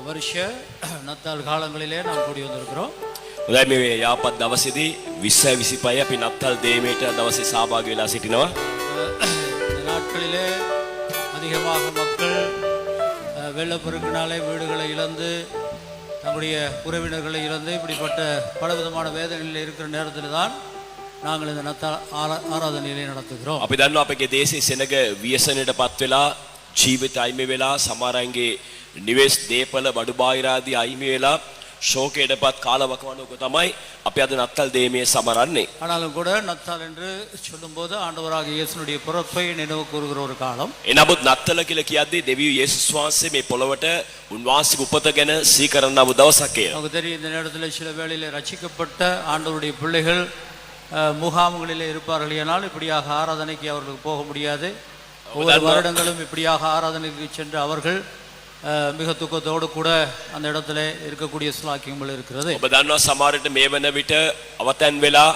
வருஷ நத்தால் காலங்களிலே நாம் கூடி வந்திருக்கிறோம். හොඳයි මේ යාපත් දවසේදී 20 25 අපි නත්තල් දේමේට දවසේ සහභාගී වෙලා සිටිනවා. இந்த நாட்களிலே அதிகமாக மக்கள் வெள்ளப்பெருக்கினாலே வீடுகளை இழந்து தங்களுடைய உறவினர்களை இழந்து இப்படிப்பட்ட பலவிதமான வேதனையில் இருக்கிற நேரத்தில் தான் நாங்கள் இந்த நத்தால் ஆராதனையிலே நடத்துகிறோம். අපි දන්නවා අපගේ දේශයේ සෙනග ව්‍යසනයටපත් වෙලා ජීවිත අයිමි වෙලා සමහරන්ගේ නිවෙස් දීපල බඩු බාහිර ආදී අයිමි වෙලා ශෝකයටපත් කාලවකවානුවක තමයි අපි අද නත්තල් දේමේ සමරන්නේ. ஆனாலும் கூட நத்தால் என்று சொல்லும்போது ஆண்டவராகிய இயேசுனுடைய பிறப்பை நினைவு கூறுகிற ஒரு காலம். එනමුත් නත්තල කියලා කියද්දී දෙවියෝ යේසුස් වහන්සේ මේ පොළවට උන්වහන්සේගේ උපත ගැන සීකරනව දවසක් කියලා. நமக்கு தெரியும் இந்த நேரத்தில் சில வேளையிலே ரட்சிக்கப்பட்ட ஆண்டவருடைய பிள்ளைகள் முகாம்களிலே இருப்பார்கள். ஆனால் இப்படியாக ஆராதனைக்கு அவர்களுக்கு போக முடியாது. ஒவ்வொரு வருடங்களும் இப்படியாக ஆராதனைக்கு சென்று அவர்கள் மிக துக்கத்தோடு கூட அந்த இடத்துல இருக்கக்கூடிய ஸ்லாக்கியங்கள் இருக்கிறது. ඔබ දන්නවා සමහරට මේ වන විට අවතන් වෙලා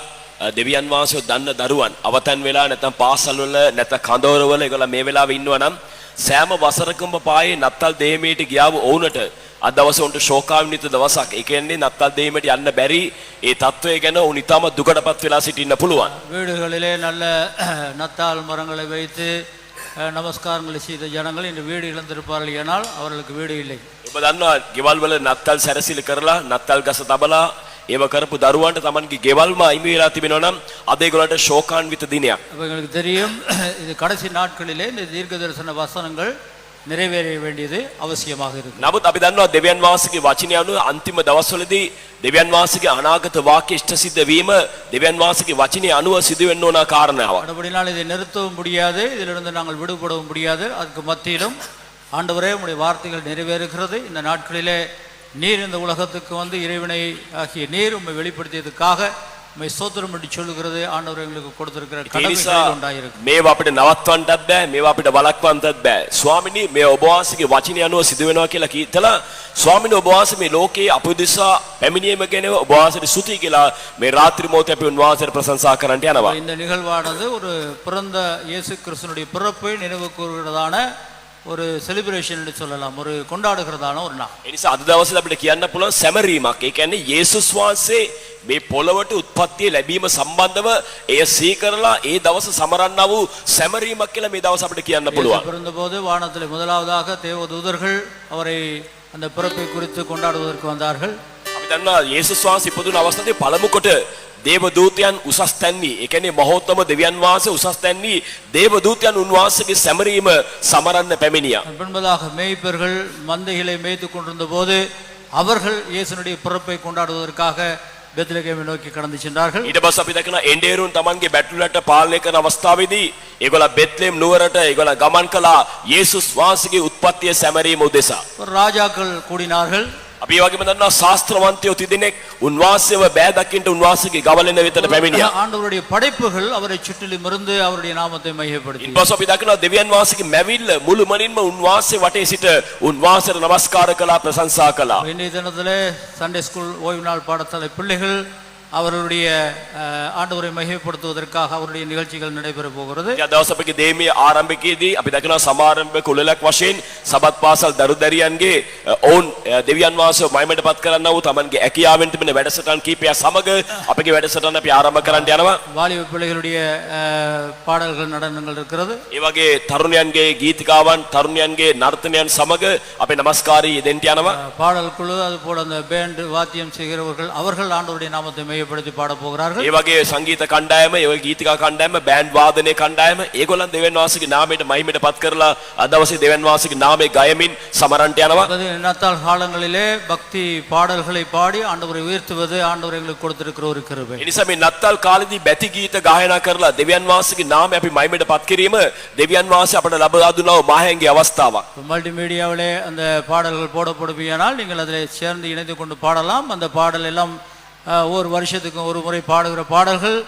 දෙවියන් වහන්සේ දන්න දරුවන් අවතන් වෙලා නැත්නම් පාසල් වල නැත්නම් කඳවුර වල ඒගොල්ලෝ මේ වෙලාවේ ඉන්නවා නම් සෑම වසරකම පායේ නත්තල් දේමේට ගියාව වුණට අද දවසේ උන්ට ශෝකාන්විත දවසක්. ඒ කියන්නේ නත්තල් දේමේට යන්න බැරි ඒ තත්වය ගැන උන් ඊටම දුකටපත් වෙලා සිටින්න පුළුවන්. வீடுகளிலே நல்ல நத்தால் மரங்களை வைத்து நமஸ்காரங்களை செய்த ஜனங்கள் இந்த வீடு இழந்திருப்பார்கள். ஆனால் அவர்களுக்கு வீடு இல்லை. ඔබ දන්නවා ගෙවල් වල නත්තල් සැරසිලි කරලා නත්තල් ගස තබලා ඒව කරපු දරුවන්ට Tamanගේ ගෙවල්ම අයිමි වෙලා තිබෙනවා නම් අද ඒගොල්ලන්ට ශෝකාන්විත දිනයක්. எங்களுக்கு தெரியும் இது கடைசி நாட்களிலே இந்த தீர்க்க தரிசன வசனங்கள் நிறைவேற வேண்டியது அவசியமாக இருக்கு. නමුත් අපි දන්නවා දෙවියන් වහන්සේගේ වචනය අනුව අන්තිම දවස්වලදී දෙවියන් වහන්සේගේ අනාගත වාක්‍ය ඉෂ්ට සිද්ධ වීම දෙවියන් වහන්සේගේ වචනය අනුව සිදු වෙන්න ඕන කාරණාවක්. அப்படினால் இதை நிறுத்தவும் முடியாது, இதிலிருந்து நாங்கள் விடுபடவும் முடியாது. அதுக்கு மத்தியிலும் ஆண்டவரே உம்முடைய வார்த்தைகள் நிறைவேறுகிறது. இந்த நாட்களிலே நீர் இந்த உலகத்துக்கு வந்து இறைவனை ஆகிய நீர் உம்மை வெளிப்படுத்தியதுக்காக உம்மை ஸ்தோத்திரம் என்று சொல்லுகிறது. ஆண்டவர் எங்களுக்கு கொடுத்திருக்கிற கடமைகள் உண்டாயிருக்கு. මේවා අපිට නවත්වන්නත් බෑ, මේවා අපිට වළක්වන්නත් බෑ. ස්වාමිනී මේ ඔබ වහන්සේගේ වචනය අනුව සිදු වෙනවා කියලා කීතලා ස්වාමිනී ඔබ වහන්සේ මේ ලෝකේ අපදිසා පැමිණීම ගැන ඔබ වහන්සේට ස්තුතියි කියලා මේ රාත්‍රී මොහොතේ අපි උන්වහන්සේට ප්‍රශංසා කරන්නට යනවා. இந்த நிகழ்வானது ஒரு பிறந்த இயேசு கிறிஸ்துவினுடைய பிறப்பை நினைவு கூறுகிறதான ஒரு செலிப்ரேஷன் என்று சொல்லலாம், ஒரு கொண்டாடுகிறதான ஒரு நாள். ඒ නිසා අද දවසේ අපිට කියන්න පුළුවන් සැමරීමක්. ඒ කියන්නේ යේසුස් වහන්සේ මේ පොළවට උත්පත්තිය ලැබීම සම්බන්ධව එය සීකරලා ඒ දවස සමරන්නා වූ සැමරීමක් කියලා මේ දවස් අපිට කියන්න පුළුවන්. பிறந்தபோது வானத்திலே முதலாவதாக தேவதூதர்கள் அவரை அந்த பிறப்பை குறித்து கொண்டாடுவதற்கு வந்தார்கள். අපි දන්නවා යේසුස් වහන්සේ ඉපදුන අවස්ථාවේ පළමු කොට දේවදූතයන් උසස් තැන්වි. ඒ කියන්නේ මහෝත්තම දෙවියන් වහන්සේ උසස් තැන්වි දේවදූතයන් උන්වහන්සේගේ සැමරීම සමරන්න පැමිණියා. பின்பதாக மேய்ப்பர்கள் மந்தைகளை மேய்த்து கொண்டிருந்த போது அவர்கள் இயேசுனுடைய பிறப்பை கொண்டாடுவதற்காக பெத்லகேமை நோக்கி கடந்து சென்றார்கள். ඊට පස්සේ අපි දකිනවා එන්ඩේරුන් Tamanගේ බැටළුලට පාලනය කරන අවස්ථාවේදී ඒගොල්ලෝ බෙත්ලෙම් නුවරට ඒගොල්ලෝ ගමන් කළා යේසුස් වහන්සේගේ උත්පත්තිය සැමරීම උදෙසා. ராஜாக்கள் கூடினார்கள். අපි ඒ වගේම දන්නවා ශාස්ත්‍රවන්තයෝ තිදෙනෙක් උන්වහන්සේව බෑ දකින්න උන්වහන්සේගේ ගවලෙන වෙතට පැමිණියා. ஆண்டவருடைய படைப்புகள் அவரை சுற்றிலும் இருந்து அவருடைய நாமத்தை மையப்படுத்தி. ඊට පස්සේ අපි දකිනවා දෙවියන් වහන්සේගේ මැවිල්ල මුළු මනින්ම උන්වහන්සේ වටේ සිට උන්වහන්සේට නමස්කාර කළා, ප්‍රශංසා කළා. இன்றைய தினத்திலே சண்டே ஸ்கூல் ஓய்வு நாள் பாடசாலை பிள்ளைகள் அவருடைய ஆண்டவரை மகிமைப்படுத்துவதற்காக அவருடைய நிகழ்ச்சிகள் நடைபெற போகிறது. යා දවස් අපගේ දේමේ ආරම්භකයේදී අපි දකිනවා සමාරම්භ කුලලක් වශයෙන් සබත් පාසල් දරුදරියන්ගේ ඔවුන් දෙවියන් වහන්සේව මහිමයටපත් කරන්න වූ Tamanගේ ඇකියාවෙන් තිබෙන වැඩසටහන් කීපයක් සමග අපගේ වැඩසටහන අපි ආරම්භ කරන්න යනවා. வாலிப பிள்ளைகளுடைய பாடல்கள் நடனங்கள் இருக்கிறது. ඒ වගේ තරුණයන්ගේ ගීතිකාවන් තරුණයන්ගේ නර්තනයන් සමග අපේ নমස්කාරී දෙන්න යනවා. பாடல் குழு அதுபோல அந்த பேண்ட் வாத்தியம் செய்கிறவர்கள் அவர்கள் ஆண்டவருடைய நாமத்தை மையப்படுத்தி பாட போகிறார்கள். ඒ වගේ සංගීත කණ්ඩායම, ඒ වගේ ගීතිකා කණ්ඩායම, බෑන්ඩ් වාදනයේ කණ්ඩායම ඒගොල්ලන් දෙවියන් වහන්සේගේ නාමයට මහිමයටපත් කරලා අද දවසේ දෙවියන් වහන්සේගේ නාමයේ ගයමින් සමරන්ට යනවා. நத்தால் காலங்களிலே பக்தி பாடல்களை பாடி ஆண்டவரை உயர்த்துவது ஆண்டவர் எங்களுக்கு கொடுத்திருக்கிற ஒரு கிருபை. ඒ නිසා මේ නත්තල් කාලේදී බැති ගීත ගායනා කරලා දෙවියන් වහන්සේගේ නාමය අපි මහිමයටපත් කිරීම දෙවියන් වහන්සේ අපට ලබා දුන්නා වූ මහයන්ගේ අවස්ථාවක්. மல்டிமீடியாவிலே அந்த பாடல்கள் போடப்படுமையானால் நீங்கள் அதில் சேர்ந்து இணைந்து கொண்டு பாடலாம். அந்த பாடல் எல்லாம் ஒரு வருஷத்துக்கு ஒரு முறை பாடுகிற பாடல்கள்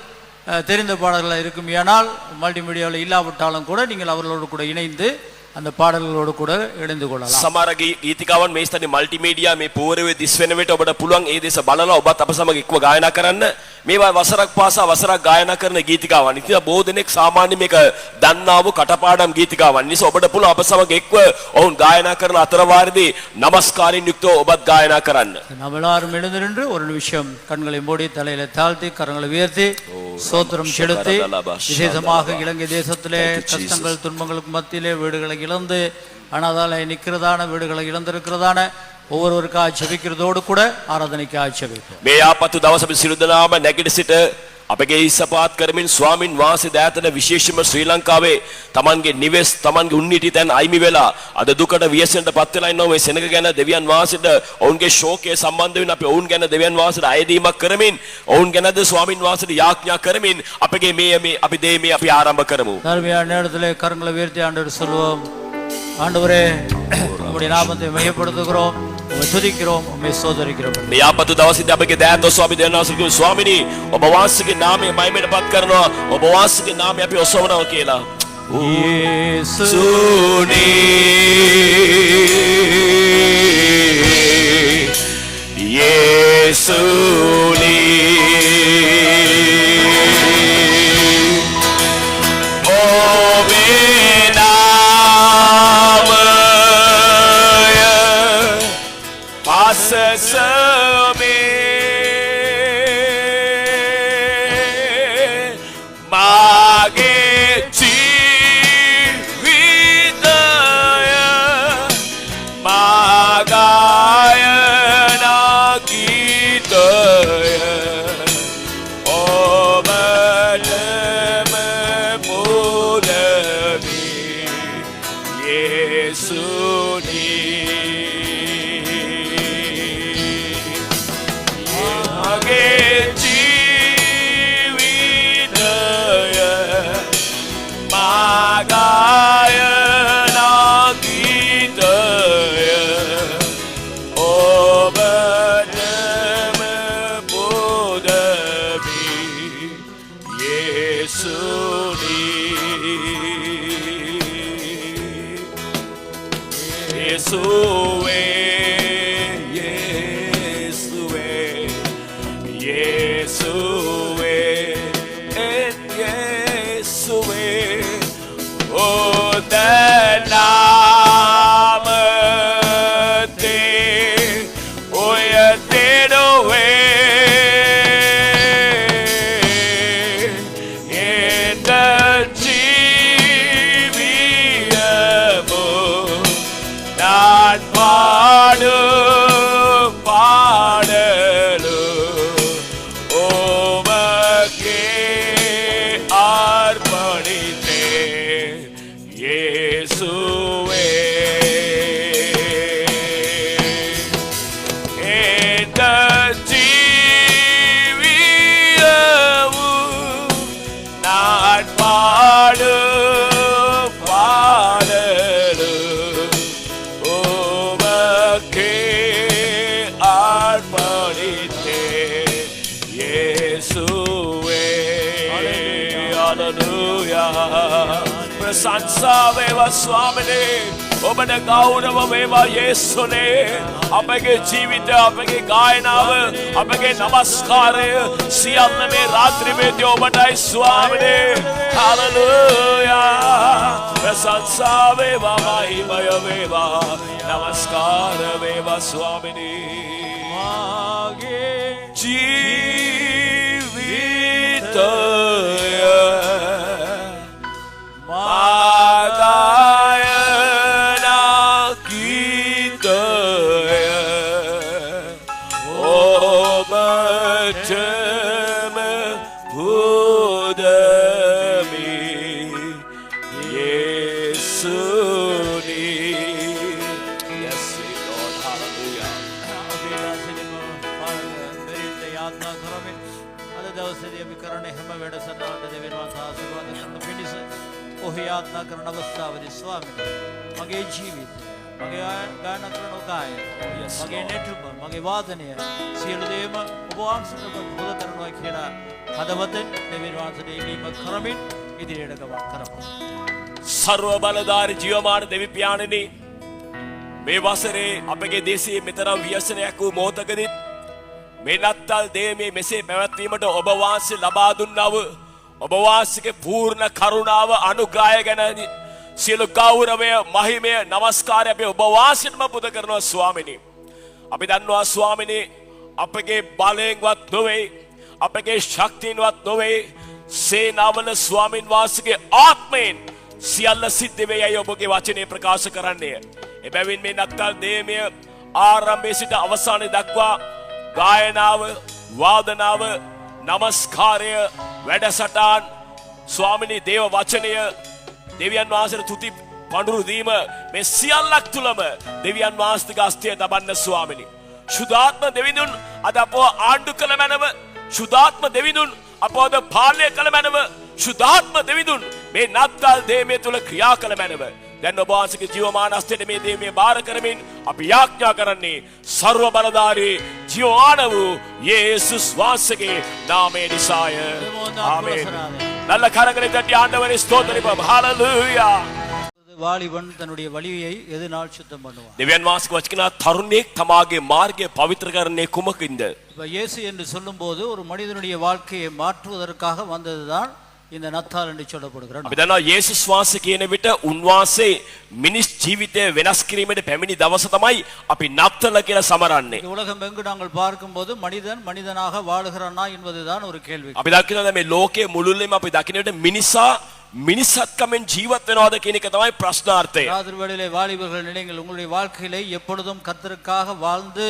தெரிந்த பாடல்கள் இருக்கும். ஏனால் மல்டிமீடியாவில் இல்லாவிட்டாலும் கூட நீங்கள் அவர்களோடு கூட இணைந்து அந்த பாடல்களோடு கூட இணைந்து கொள்ளலாம். සමහර ගීතිකාවන් මේ ස්ථානයේ මල්ටිමීඩියා මේ පෝරවේ දිස් වෙන විට ඔබට පුළුවන් ඒ දේශ බලලා ඔබත් අප සමග එක්ව ගායනා කරන්න. මේවා වසරක් පාසා වසරක් ගායනා කරන ගීතිකාවන්. ඉතින් බොහෝ දෙනෙක් සාමාන්‍ය මේක දන්නා වූ කටපාඩම් ගීතිකාවන්. නිසා ඔබට පුළුවන් අප සමග එක්ව ඔවුන් ගායනා කරන අතරවාරදී নমස්කාරයෙන් යුක්තව ඔබත් ගායනා කරන්න. நம்ம எல்லாரும் எழுந்து நின்று ஒரு நிமிஷம் கண்களை மூடி தலையில தாழ்த்தி கரங்களை உயர்த்தி சோத்திரம் செலுத்தி விசேஷமாக இலங்கை தேசத்திலே கஷ்டங்கள் துன்பங்களுக்கு மத்தியிலே வீடுகளை இழந்து அனாதால நிற்கிறதான வீடுகளை இழந்திருக்கிறதான ஒவ்வொருவருக்காக ஜெபிக்கிறதோடு கூட ஆராதனைக்காக ஜெபிப்போம். මේ ආපතු දවස අපි සියලු දෙනාම නැගිට සිට අපගේ ඉස්සපාත් කරමින් ස්වාමින් වහන්සේ දෑතන විශේෂම ශ්‍රී ලංකාවේ තමන්ගේ නිවෙස් තමන්ගේ උන්නීටි තැන් අයිමි වෙලා අද දුකට ව්‍යසනයට පත් වෙලා ඉන්නවා. මේ සෙනග ගැන දෙවියන් වහන්සේට ඔවුන්ගේ ශෝකයේ සම්බන්ධ වෙන අපි ඔවුන් ගැන දෙවියන් වහන්සේට අයදීමක් කරමින් ඔවුන් ගැනද ස්වාමින් වහන්සේට යාඥා කරමින් අපගේ මේ අපි දෙමේ අපි ආරම්භ කරමු. தர்மியான நேரத்திலே கரங்களை உயர்த்தி ஆண்டவர் சொல்லுவோம். ஆண்டவரே உம்முடைய நாமத்தை மையப்படுத்துகிறோம், உம்மை துதிக்கிறோம், உம்மை சோதரிக்கிறோம். මේ ආපතු දවසේදී අපගේ දෑත ස්වාමී දෙවියන් ස්වාමිනී ඔබ වහන්සේගේ නාමය මහිමයට පත් කරනවා, ඔබ වහන්සේගේ නාමය අපි ඔසවනවා කියලා. இயேசுனே இயேசுனே Sesame Mageti Vidaya Magaya Nagitaya Obaleme Mudami Yesuni ප්‍රශංසා වේවා ස්වාමිනේ, ඔබට ගෞරව වේවා යේසුනේ. අපගේ ජීවිතය, අපගේ ගායනාව, අපගේ නමස්කාරය සියල්ල මේ රාත්‍රියේදී ඔබටයි ස්වාමිනේ. හalleluya. ප්‍රශංසා වේවා, මහිමය වේවා, නමස්කාර වේවා ස්වාමිනේ. මාගේ ජීවිතය යාත්නා කරන අවස්ථාවේදී ස්වාමීනි, මගේ ජීවිතය, මගේ ගායනා කරන උදාය, මගේ නෙටුම, මගේ වාදනය සියලු දේම ඔබ වහන්සේට පුද කරනවා කියලා හදවතෙන් දෙවියන් වහන්සේට ඉල්ලීම කරමින් ඉදිරියට ගමන් කරමු. සර්ව බලධාරී ජීවමාන දෙවි පියාණනි මේ වසරේ අපගේ දේශයේ මෙතරම් ව්‍යසනයක් වූ මොහොතකදී මේ නත්තල් දේමේ මෙසේ පැවැත්වීමට ඔබ වහන්සේ ලබා දුන්නව ඔබ වහන්සේගේ පූර්ණ කරුණාව අනුග්‍රහය ගැන සියලු ගෞරවය මහිමය නමස්කාරය අපි ඔබ වහන්සේටම පුද කරනවා ස්වාමිනී. අපි දන්නවා ස්වාමිනී අපගේ බලයෙන්වත් නොවේ අපගේ ශක්තියෙන්වත් නොවේ සේනාවල ස්වාමින් වහන්සේගේ ආත්මයෙන් සියල්ල සිද්ධ වෙයි ඔබගේ වචනේ ප්‍රකාශ කරන්නේ. එබැවින් මේ නත්තල් දේමය ආරම්භයේ සිට අවසානයේ දක්වා ගායනාව වාදනාව නමස්කාරය වැඩසටහන් ස්වාමිනී දේව වචනය දෙවියන් වහන්සේට තුති පඳුරු දීම මේ සියල්ලක් තුලම දෙවියන් වහන්සේගේ අස්තිය තබන්න ස්වාමිනී. සුදාත්ම දෙවිඳුන් අද අපව ආණ්ඩු කළ මැනව සුදාත්ම දෙවිඳුන් අපවද පාලනය කළ මැනව සුදාත්ම දෙවිඳුන් මේ නත්තල් දේමේ තුල ක්‍රියා කළ මැනව දැන් ඔබ වහන්සේගේ ජීවමාන අස්තියට මේ දේමේ බාර කරමින් අපි යාඥා කරන්නේ සර්ව බලධාරී ජීවමාන වූ යේසුස් වහන්සේගේ නාමයේ නිසාය. ආමේන්. நல்ல கரங்களை தட்டி ஆண்டவரை ஸ்தோத்திரிப்போம். ஹalleluya. வாலிபன் தன்னுடைய வழியை எதனால் சுத்தம் பண்ணுவான்? දෙවියන් වහන්සේ වචන තරුණයෙක් තමාගේ මාර්ගය පවිත්‍ර කරන්නේ කුමකින්ද? இப்ப இயேசு என்று சொல்லும்போது ஒரு மனிதனுடைய வாழ்க்கையை மாற்றுவதற்காக வந்ததுதான் இந்த நத்தால் என்று சொல்லப்படுகிறார். අපි දන්නවා යේසුස් වහන්සේ කියන විට උන්වහන්සේ මිනිස් ජීවිතය වෙනස් කිරීමට පැමිණි දවස තමයි අපි නත්තල කියලා සමරන්නේ. இந்த உலகம் எங்கு நாங்கள் பார்க்கும்போது மனிதன் மனிதனாக வாழுகிறானா என்பதுதான் ஒரு கேள்வி. අපි දකිනවා මේ ලෝකයේ මුළුල්ලේම අපි දකින විට මිනිසා මිනිසත්කමෙන් ජීවත් වෙනවද කියන එක තමයි ප්‍රශ්නාර්ථය. ராத்திரி வேளையிலே வாலிபர்கள் நினைங்கள் உங்களுடைய வாழ்க்கையிலே எப்பொழுதும் கர்த்தருக்காக வாழ்ந்து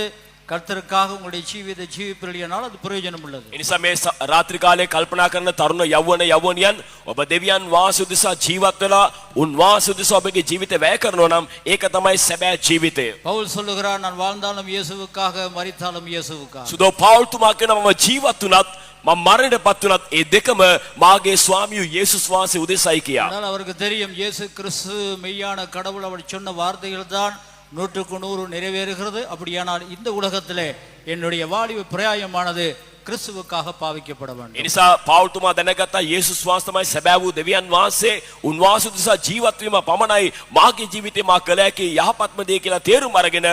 கர்த்தருக்காக உங்களுடைய ජීවිතය ජීවිපිරියனால் அது பிரயோஜனம் உள்ளது. ඒ නිසා මේ රාත්‍රී කාලේ කල්පනා කරන තරුණ යවුවනියන් ඔබ දෙවියන් වහන්සේ උදෙසා ජීවත් වෙලා උන්වහන්සේ උදෙසා ඔබගේ ජීවිතය වැය කරනවා නම් ඒක තමයි සැබෑ ජීවිතය. பவுல் சொல்லுகிறார் நான் வாழ்ந்தாலும் இயேசுவுக்காக மரித்தாலும் இயேசுவுக்காக. සුදෝ පවුල් තුමා කියනවා මම ජීවත් වුණත් මම මරණයටපත් වුණත් ඒ දෙකම මාගේ ස්වාමියෝ යේසුස් වහන්සේ උදෙසායි කියා. ஆனால் அவருக்கு தெரியும் இயேசு கிறிஸ்து மெய்யான கடவுள் அவர் சொன்ன வார்த்தைகள் தான் 100% நிறைவேறுகிறது. அப்படியானால் இந்த உலகத்திலே என்னுடைய வாலிப பிரயாயமானது கிறிஸ்துவுக்காக பாவிக்கப்பட வேண்டும். ඒ නිසා පවුල් තුමා දැනගත්තා යේසුස් වහන්සේ තමයි සැබෑ වූ දෙවියන් වහන්සේ උන්වහන්සේ උදෙසා ජීවත් වීම පමණයි මාගේ ජීවිතේ මා කළ හැකි යහපත්ම දේ කියලා තේරුම් අරගෙන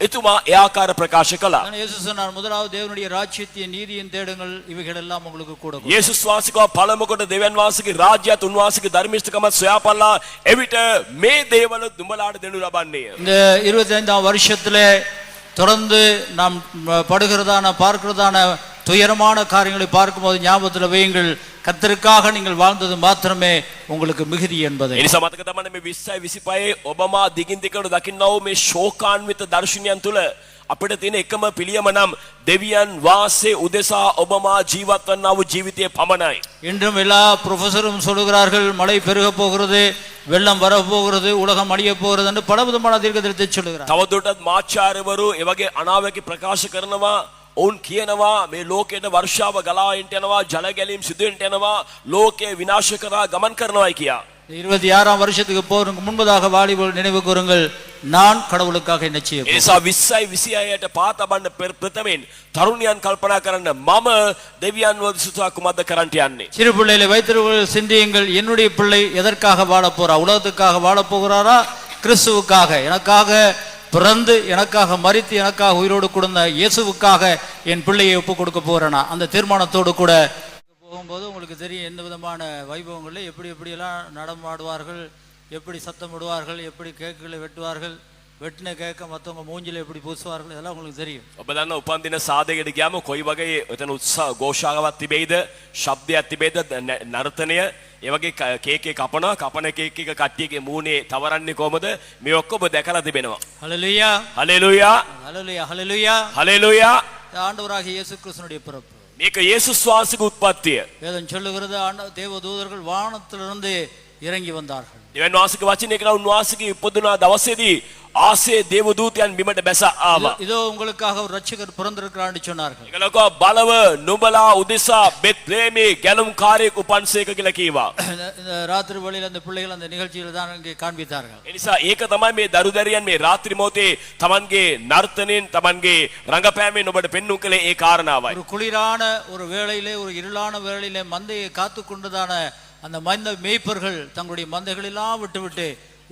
එතුමා ඒ ආකාර ප්‍රකාශ කළා. இயேசு சொன்னார் முதலாவது தேவனுடைய ராஜ்யத்தையும் நீதியையும் தேடுங்கள் இவைகள் எல்லாம் உங்களுக்கு கூட கொடுக்கும். යේසුස් වහන්සේ කව පළමු කොට දෙවියන් වහන්සේගේ රාජ්‍යයත් උන්වහන්සේගේ ධර්මිෂ්ඨකමත් සොයාපල්ලා එවිට මේ දේවල් දුඹලාට දෙනු ලබන්නේය. இந்த 25ஆம் வருஷத்திலே தொடர்ந்து நாம் படுகிறதான பார்க்கிறதான துயரமான காரியங்களை பார்க்கும்போது ஞாபகத்தில் வையுங்கள் கர்த்தருக்காக நீங்கள் வாழ்ந்தது மாத்திரமே உங்களுக்கு மிகுதி என்பதை. ඒ නිසා මතක තබන්න මේ 2025 ඔබමා දිගින් දිගට දකින්නව මේ ශෝකාන්විත දර්ශනයන් තුල අපිට තියෙන එකම පිළියම නම් දෙවියන් වාසේ උදෙසා ඔබමා ජීවත් වන්නා වූ ජීවිතයේ පමණයි. இன்றும் எல்லா ப்ரொஃபஸரும் சொல்லுகிறார்கள் மழை பெருக போகிறது வெள்ளம் வர போகிறது உலகம் அழிய போகிறது என்று பலவிதமான தீர்க்கதரிசனத்தை சொல்லுகிறார். තවදුරටත් මාචාර්යවරු ඒ වගේ අනාවැකි ප්‍රකාශ කරනවා ඔවුන් කියනවා මේ ලෝකයට වර්ෂාව ගලා එන්න යනවා ජල ගැලීම් සිදු වෙන්න යනවා ලෝකය විනාශ කරා ගමන් කරනවායි කියා. 26ஆம் வருஷத்துக்கு போறதுக்கு முன்பதாக வாலிபர்கள் நினைவு கூறுங்கள் நான் கடவுளுக்காக என்ன செய்ய ඒ නිසා 20යි 26ට පාතබන්න ප්‍රථමයෙන් තරුණයන් කල්පනා කරන්න මම දෙවියන් වහන්සේ කුමක්ද කරන්නට යන්නේ. சிறு பிள்ளைகளை வைத்திருங்கள் சிந்தியுங்கள் என்னுடைய பிள்ளை எதற்காக வாழ போறா உலகத்துக்காக வாழ போகிறாரா கிறிஸ்துவுக்காக எனக்காக பிறந்து எனக்காக மரித்து எனக்காக உயிரோடு கொடுத்த இயேசுவுக்காக என் பிள்ளையை ஒப்பு கொடுக்க போறேனா அந்த தீர்மானத்தோடு கூட போகும்போது உங்களுக்கு தெரியும் எந்த விதமான வைபவங்களில் எப்படியெல்லாம் நடமாடுவார்கள் எப்படி சத்தம் விடுவார்கள் எப்படி கேக்குகளை வெட்டுவார்கள் வெட்டின கேக்க மற்றவங்க மூஞ்சில எப்படி பூசுவார்கள் இதெல்லாம் உங்களுக்கு தெரியும். ඔබ දන්න උපන් දින සාදයකට ගියාම කොයි වගේ එතන උත්සාහ ഘോഷාවක් තිබෙයිද ශබ්දයක් තිබෙයිද නර්තනය ඒ වගේ කේකේ කපන කේක් එක කට්ටියගේ මූණේ තවරන්නේ කොහමද මේ ඔක්කොම දැකලා තිබෙනවා. ஹல்லேலூயா හලෙලූයා ஹல்லேலூயா ஹல்லேலூயா හලෙලූයා. ஆண்டவராகிய இயேசு கிறிஸ்துவினுடைய பிறப்பு මේක යේසුස් වහන්සේගේ උත්පත්තිය. வேதம் சொல்லுகிறது தேவ தூதர்கள் வானத்திலிருந்து இறங்கி வந்தார்கள். දෙවියන් වහන්සේගේ වචනේ කරා උන්වහන්සේගේ උපදිනා දවසේදී ආසේ දේවදූතයන් බිමට බැස ආවා. இதோ உங்களுக்காக ஒரு ரட்சகர் பிறந்திருக்கிறார் என்று சொன்னார்கள். ඒකලක බලව නුඹලා උදෙසා බෙත්ලේමේ ගැලුම් කාර්යයක් උපන්සේක කියලා කීවා. இந்த ராத்திரி வேளையில் அந்த பிள்ளைகள் அந்த நிகழ்ச்சியில் தான் இங்கே காண்பித்தார்கள். ඒ නිසා ඒක තමයි මේ දරුදරියන් මේ රාත්‍රී මොහොතේ Tamanගේ නර්තනෙන් Tamanගේ රංගපෑමෙන් ඔබට පෙන්වුම් කළේ ඒ කාරණාවයි. ஒரு குளிரான ஒரு வேளையிலே ஒரு இருளான வேளையிலே மந்தையை காத்து கொண்டதான அந்த மேய்ப்பர்கள் தங்களுடைய மந்தைகளெல்லாம் விட்டுவிட்டு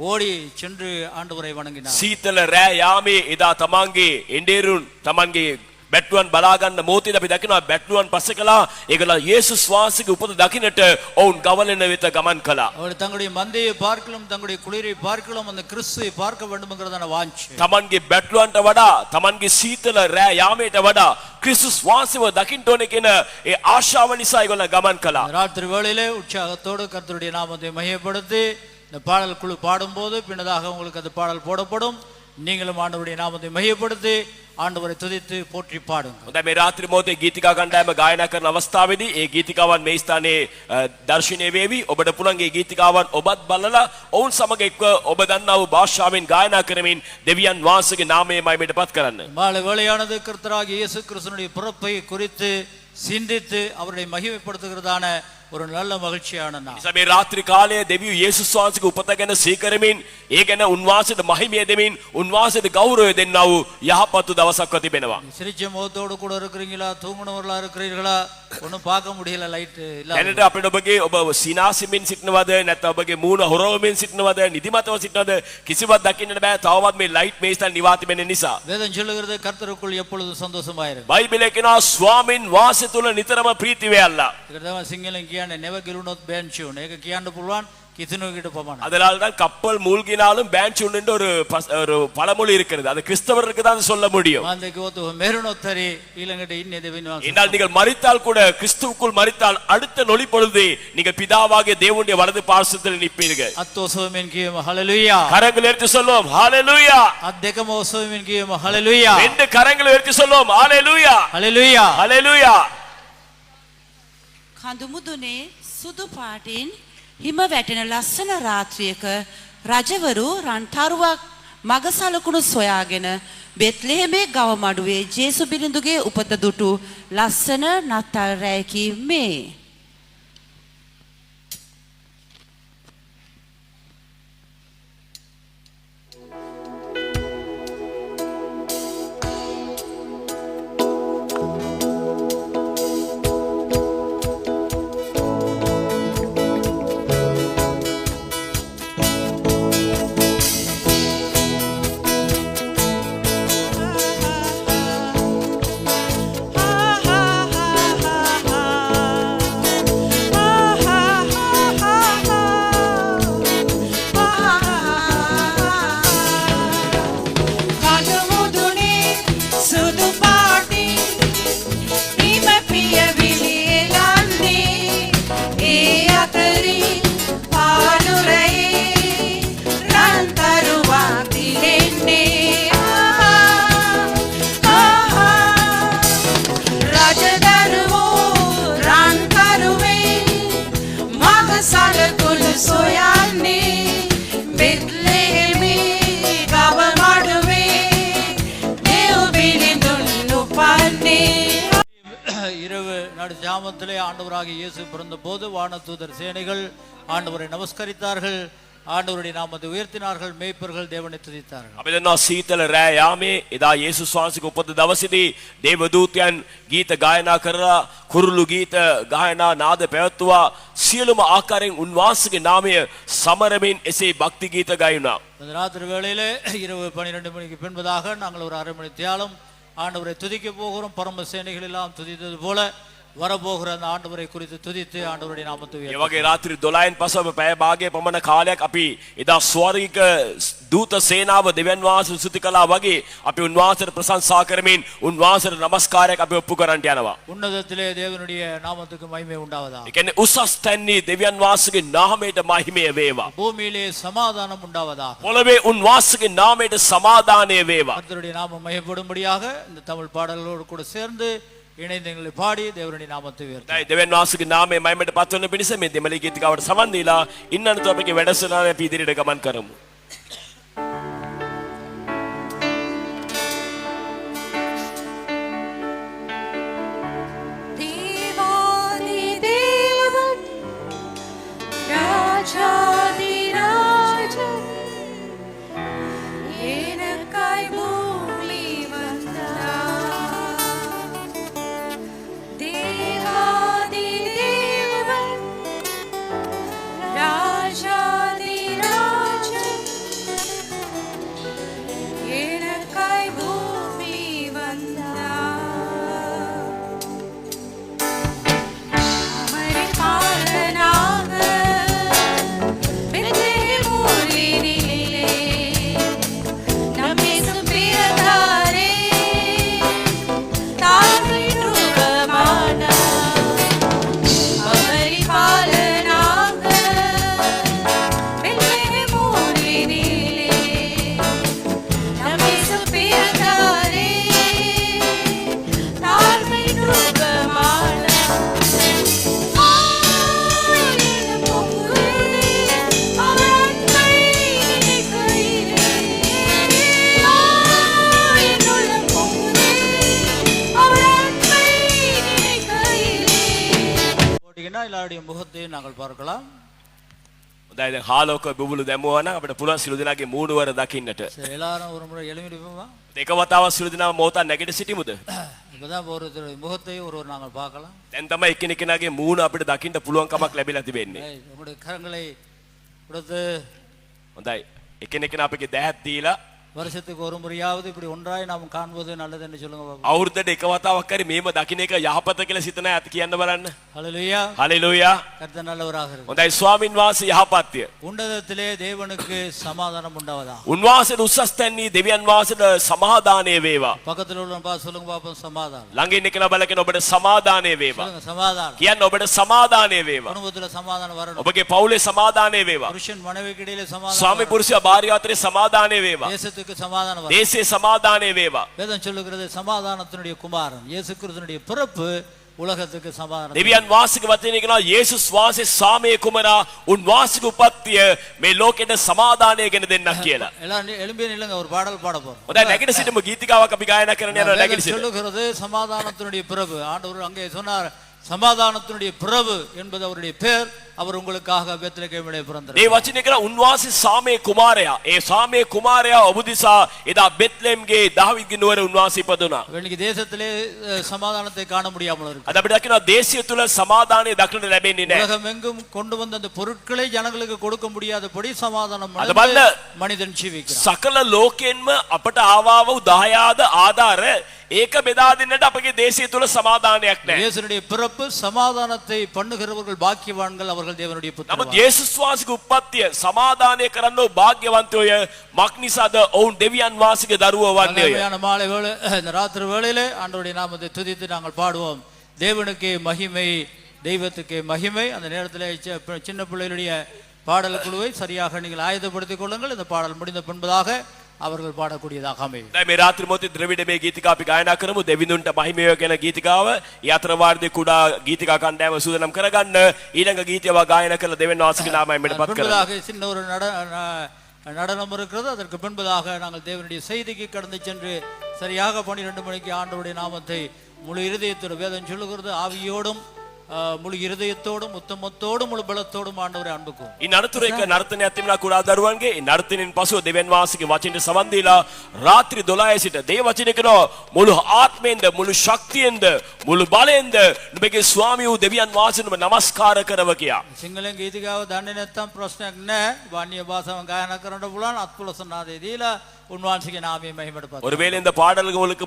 ஓடி சென்று ஆண்டவரை வணங்கினார். සීතල රෑ යාමේ එදා තමන්ගේ එඬේරුන් තමන්ගේ බැටළුවන් බලා ගන්න මොහොතේ අපි දකිනවා බැටළුවන් පස්සේ කළා ඒගොල්ලෝ යේසුස් වහන්සේගේ උපත දකින්නට ඔවුන් ගවලන වෙත ගමන් කළා. அவர்கள் தங்களுடைய மந்தையை பார்க்கலாம் தங்களுடைய குளிரை பார்க்கலாம் அந்த கிறிஸ்துவை பார்க்க வேண்டும்ங்கறதான வாஞ்சை. තමන්ගේ බැටළුවන්ට වඩා තමන්ගේ සීතල රෑ යාමේට වඩා ක්‍රිස්තුස් වහන්සේව දකින්න ඕනේ කියන ඒ ආශාව නිසා ඒගොල්ලෝ ගමන් කළා. ராத்திரி வேளையிலே உற்சாகத்தோடு கர்த்தருடைய நாமத்தை மகிமைப்படுத்தி இந்த பாடல் குழு பாடும்போது பின்னதாக உங்களுக்கு அந்த பாடல் போடப்படும். நீங்களும் ஆண்டவருடைய நாமத்தை மகிமைப்படுத்தி ආණ්ඩවරේ තුදිத்து போற்றி பாடுங்க. හොඳයි මේ රාත්‍රී මොහොතේ ගීතිකා කණ්ඩායම ගායනා කරන අවස්ථාවේදී ඒ ගීතිකාවන් මේ ස්ථානයේ දර්ශනය වේවි. ඔබට පුළුවන් මේ ගීතිකාවන් ඔබත් බලලා ඔවුන් සමග එක්ව ඔබ දන්නා වූ භාෂාවෙන් ගායනා කරමින් දෙවියන් වහන්සේගේ නාමයේ මහිමයටපත් කරන්න. மாலை வேளையானது கர்த்தராகிய இயேசு கிறிஸ்துவினுடைய பிறப்பை குறித்து சிந்தித்து அவரை மகிமைப்படுத்துகிறதான ஒரு நல்ல மகிழ்ச்சியான நாள். නිසා මේ රාත්‍රී කාලයේ දෙවියන් යේසුස් වහන්සේගේ උපත ගැන සීකරමින් ඒ ගැන උන්වහන්සේට මහිමය දෙමින් උන්වහන්සේට ගෞරවය දෙන්නා වූ යහපත් දවසක් තිබෙනවා. சிரிச்ச முகத்தோடு கூட இருக்கிறீங்களா தூங்குனவர்களா இருக்கிறீர்களா ஒன்னும் பார்க்க முடியல லைட் இல்ல. දැනට අපිට ඔබ සිනාසිමින් සිටනවද නැත්නම් ඔබගේ මූණ හොරවමින් සිටනවද නිදිමතව සිටනවද කිසිවක් දකින්නට බෑ තවවත් මේ ලයිට් මේ ස්ථාන නිවා තිබෙන නිසා. வேதம் சொல்லுகிறது கர்த்தருக்குள் எப்பொழுதும் சந்தோஷமாயிருங்க. බයිබලයේ කියනවා ස්වාමින් වහන්සේ තුල නිතරම ප්‍රීති වේයල්ලා. ඒකට තමයි සිංහලෙන් කියන්නේ never gilunot benchun. ඒක කියන්න පුළුවන් கிதினுகிட்ட போவானா. அதனால தான் கப்பல் மூழ்கினாலும் பேன்சூன் என்ற ஒரு பழமொழி இருக்கிறது. அது கிறிஸ்தவர்களுக்கு தான் சொல்ல முடியும். மாந்தைக்கு ஓது மெருனோத்தரி இலங்கட இன்னதே வினவாசம். என்றால் நீங்கள் மரித்தால் கூட கிறிஸ்துவுக்குள் மரித்தால் அடுத்த நொடி பொழுது நீங்கள் பிதாவாகிய தேவனுடைய வலது பார்சத்தில் நிற்பீர்கள். அத்தோசோமென் கியம் ஹalleluya. கரங்களை உயர்த்தி சொல்லுவோம் ஹalleluya. அத்தேகமோசோமென் கியம் ஹalleluya. ரெண்டு கரங்களை உயர்த்தி சொல்லுவோம் ஹalleluya. ஹalleluya. ஹalleluya. කඳුමුදුනේ සුදු පාටින් හිම වැටෙන ලස්සන රාත්‍රියක රජවරු රන්තරුවක් මගසලකුණු සොයාගෙන බෙත්ලෙහෙමේ ගව මඩුවේ ජේසු බිරිඳුගේ උපත දුටු ලස්සන නත්තල් රැයකි මේ. இரவு நடு ஜாமத்திலே ஆண்டவராகிய இயேசு பிறந்தபோது வானதூதர் சேனைகள் ஆண்டவரை நமஸ்கரித்தார்கள். ආණ්ඩවරුடைய நாமத்தை உயர்த்தினார்கள். மேய்ப்பர்கள் தேவனை துதித்தார்கள். අපි දන්නවා සීතල රෑ යාමේ එදා යේසුස් වහන්සේගේ උපත දවසේදී දේවදූතයන් ගීත ගායනා කරලා කුරුළු ගීත ගායනා නාද පැවැත්වුවා. සියලුම ආකාරයෙන් උන්වහන්සේගේ නාමය සමරමින් එසේ භක්ති ගීත ගායුණා. ராத்திரி வேளையிலே இரவு 12 மணிக்கு பின்பதாக நாங்கள் ஒரு அரை மணி தியாலம் ஆண்டவரை துதிக்க போகிறோம். பரம சேனைகள் எல்லாம் துதித்தது போல வரப்போகிற அந்த ஆண்டவரை குறித்து துதித்து ஆண்டவருடைய நாமத்தை ඒ වගේ රාත්‍රී 12න් පසුව පැය භාගයක් පමණ කාලයක් අපි එදා ස්වර්ගික දූත සේනාව දෙවියන් වහන්සේ ස්තුති කළා වගේ අපි උන්වහන්සේට ප්‍රශංසා කරමින් උන්වහන්සේට නමස්කාරයක් අපි ඔප්පු කරන්නට යනවා. உன்னதத்திலே தேவனுடைய நாமத்துக்கு மகிமை உண்டாவதாக. ඒ කියන්නේ උසස් තැන්නේ දෙවියන් වහන්සේගේ නාමයට මහිමය වේවා. பூமியிலே சமாதானம் உண்டாவதாக. පොළවේ උන්වහන්සේගේ නාමයට සමාදානය වේවා. கர்த்தருடைய நாமம் மகிமைப்படும்படியாக இந்த தமிழ் பாடல்களோடு கூட சேர்ந்து இணைந்து எங்களை பாடி தேவனுடைய நாமத்தை உயர்த்துவோம். දෙවියන් වහන්සේගේ නාමය මහිමයට පත්වන පිණිස මේ දෙමළ ගීතිකාවට සමන් දීලා ඉන්නනතු අපගේ වැඩසටහන අපි ඉදිරියට ගමන් කරමු. தேவாதி தேவன் ராஜாதி ராஜன் எனக்காய் பூமி வந்தார். தேவாதி தேவன் எல்லாருடைய முகத்தையும் நாங்கள் பார்க்கலாம். හොඳයි දැන් හාලෝක බුබුලු දැමුවා නම් අපිට පුළුවන් සිළු දිනාගේ මූණවර දකින්නට. சரி, எல்லாரும் ஒரு முறை எழுமிடுவோமா? එක වතාවක් සිළු දිනාව මොහොතක් නැගිට සිටිමුද? இப்பதான் ஒருத்தருடைய முகத்தையும் ஒருவர் நாங்கள் பார்க்கலாம். දැන් තමයි එකිනෙකනාගේ මූණ අපිට දකින්න පුළුවන් කමක් ලැබිලා තිබෙන්නේ. உங்களுடைய கரங்களை கொடுத்து හොඳයි. එකිනෙකනා අපගේ දැහත් දීලා வருஷத்துக்கு ஒரு முறையாவது இப்படி ஒன்றாய் நாம் காண்பது நல்லது என்று சொல்லுங்க பாப்பா. අවුරුද්දට එක වතාවක් හරි මේව දකින්න එක යහපත කියලා සිතන අය ඇති කියන්න බලන්න. ஹல்லேலூயா. හalleluya. கர்த்தர் நல்லவராக இருக்கிறார். හොඳයි ස්වාමින් වහන්සේ යහපත්ය. உன்னதத்திலே தேவனுக்கு சமாதானம் உண்டாவதா. උන්වහන්සේට උසස් තැන්නේ දෙවියන් වහන්සේට සමාදානය වේවා. பக்கத்துல உள்ளவங்க பார்த்து சொல்லுங்க பாப்பா, சமாதானம். ළඟ ඉන්න කෙනා බලගෙන ඔබට සමාදානය වේවා. சொல்லுங்க சமாதானம். කියන්න ඔබට සමාදානය වේවා. குடும்பத்துல சமாதானம் வரணும். ඔබගේ පවුලේ සමාදානය වේවා. புருஷன் மனைவிக்கு இடையிலே சமாதானம். ස්වාමි පුරුෂයා භාර්යාව අතරේ සමාදානය වේවා. தேசத்துக்கு சமாதானம் வரணும். දේශේ සමාදානය වේවා. வேதம் சொல்லுகிறது சமாதானத்தினுடைய குமாரன் இயேசு கிறிஸ்துவினுடைய பிறப்பு உலகத்துக்கு சமாதானம். දෙවියන් වහන්සේගේ වචනේ කියනවා යේසුස් වහන්සේ සාමයේ කුමරා උන්වහන්සේගේ උපත්තිය මේ ලෝකෙට සමාදානය ගෙන දෙන්නක් කියලා. எல்லாம் எழும்பி நில்லுங்க, ஒரு பாடல் பாட போறோம். හොඳයි නැගිට සිටමු ගීතිකාවක් අපි ගායනා කරන්න යනවා නැගිට வேதம் සිට. சொல்லுகிறது சமாதானத்தினுடைய பிறப்பு. ஆண்டவர் அங்கே சொன்னார், சமாதானத்தினுடைய பிரபு என்பது அவருடைய பேர். அவர் உங்களுக்காக பெத்லகேமிலே பிறந்தார். මේ වචනේ කරා උන්වහන්සේ සාමයේ කුමාරයා. ඒ සාමයේ කුමාරයා ඔබදිසා එදා බෙත්ලෙම්ගේ දාවිද්ගේ නුවර උන්වහන්සේ ඉපදුනා. இன்னைக்கு தேசத்திலே சமாதானத்தை காண முடியாமல் இருக்கு. අද අපිට දකිනවා දේශය තුල සමාදානය දක්නට ලැබෙන්නේ නැහැ. உலகம் எங்கும் கொண்டு வந்த அந்த பொருட்களை ஜனங்களுக்கு கொடுக்க முடியாதபடி சமாதானம் අද බලන්න மனிதன் ஜீவிக்கிறான். සකල ලෝකයෙන්ම අපට ආවා වූ දායාද ආධාර ඒක බෙදා දෙන්නට අපගේ දේශය තුල සමාදානයක් නැහැ. இயேசுனுடைய பிறப்பு சமாதானத்தை பண்ணுகிறவர்கள் பாக்கியவான்கள், அவர்கள் தேவனுடைய නමුත් புத்திரர். යේසුස් වහන්සේගේ උප්පත්තිය සමාදානය කරන්නෝ භාග්‍යවන්තයෝය. මක්නිසාද ඔවුන් දෙවියන් වහන්සේගේ දරුවෝ වන්නේය. நல்ல மாலை வேளை, இந்த ராத்திரி வேளையிலே ஆண்டவருடைய நாமத்தை துதித்து நாங்கள் பாடுவோம். தேவனுக்கே மகிமை, தெய்வத்துக்கே மகிமை. அந்த நேரத்தில் சின்ன பிள்ளைகளுடைய பாடல் குழுவை சரியாக நீங்கள் ஆயத்தப்படுத்திக் கொள்ளுங்கள். இந்த பாடல் முடிந்த பின்பதாக அவர்கள் பாடக்கூடியதாக அமையும். දැන් මේ රාත්‍රී මොහොතේ ද්‍රවිඩමේ ගීතිකා අපි ගායනා කරමු. දෙවිඳුන්ට මහිමය කියන ගීතිකාව. ඒ අතර වාර්ධේ කුඩා ගීතිකා කණ්ඩායම සූදානම් කරගන්න. ඊළඟ ගීතයව ගායනා කරලා දෙවියන් වහන්සේගේ නාමයෙන් මෙඩපත් කරමු. பின்பதாக சின்ன ஒரு நடனம் இருக்கிறது. அதற்கு பின்பதாக நாங்கள் தேவனுடைய செய்திக்கு கடந்து சென்று சரியாக 12 மணிக்கு ஆண்டவருடைய நாமத்தை முழு இருதயத்தோடு, வேதம் சொல்லுகிறது, ஆவியோடும் මුළු ඉරදයத்தோடும் උත්තමத்தோடும் මුළු බලத்தோடும் ආண்டවරේ අන්බකෝ. ඉන් අනතුරු එක නර්තනයක් තිබුණා කුඩා දරුවන්ගේ. ඒ නර්තනෙන් පසුව දෙවියන් වහන්සේගේ වචනෙට සවන් දීලා රාත්‍රී 12 සිට දේව වචනේ කරනවා මුළු ආත්මයෙන්ද මුළු ශක්තියෙන්ද මුළු බලයෙන්ද නුඹගේ ස්වාමී වූ දෙවියන් වහන්සේට නමස්කාර කරව කියා. සිංහලෙන් ගීතිකාව දන්නේ නැත්නම් ප්‍රශ්නයක් නැහැ. වන්‍ය භාෂාවෙන් ගායනා කරන්න පුළුවන්. අත්පුලසනාදේ දීලා உன்வான்சிக்கு நாமே மகிமைப்படுத்த. ஒருவேளை இந்த பாடல்களுக்கு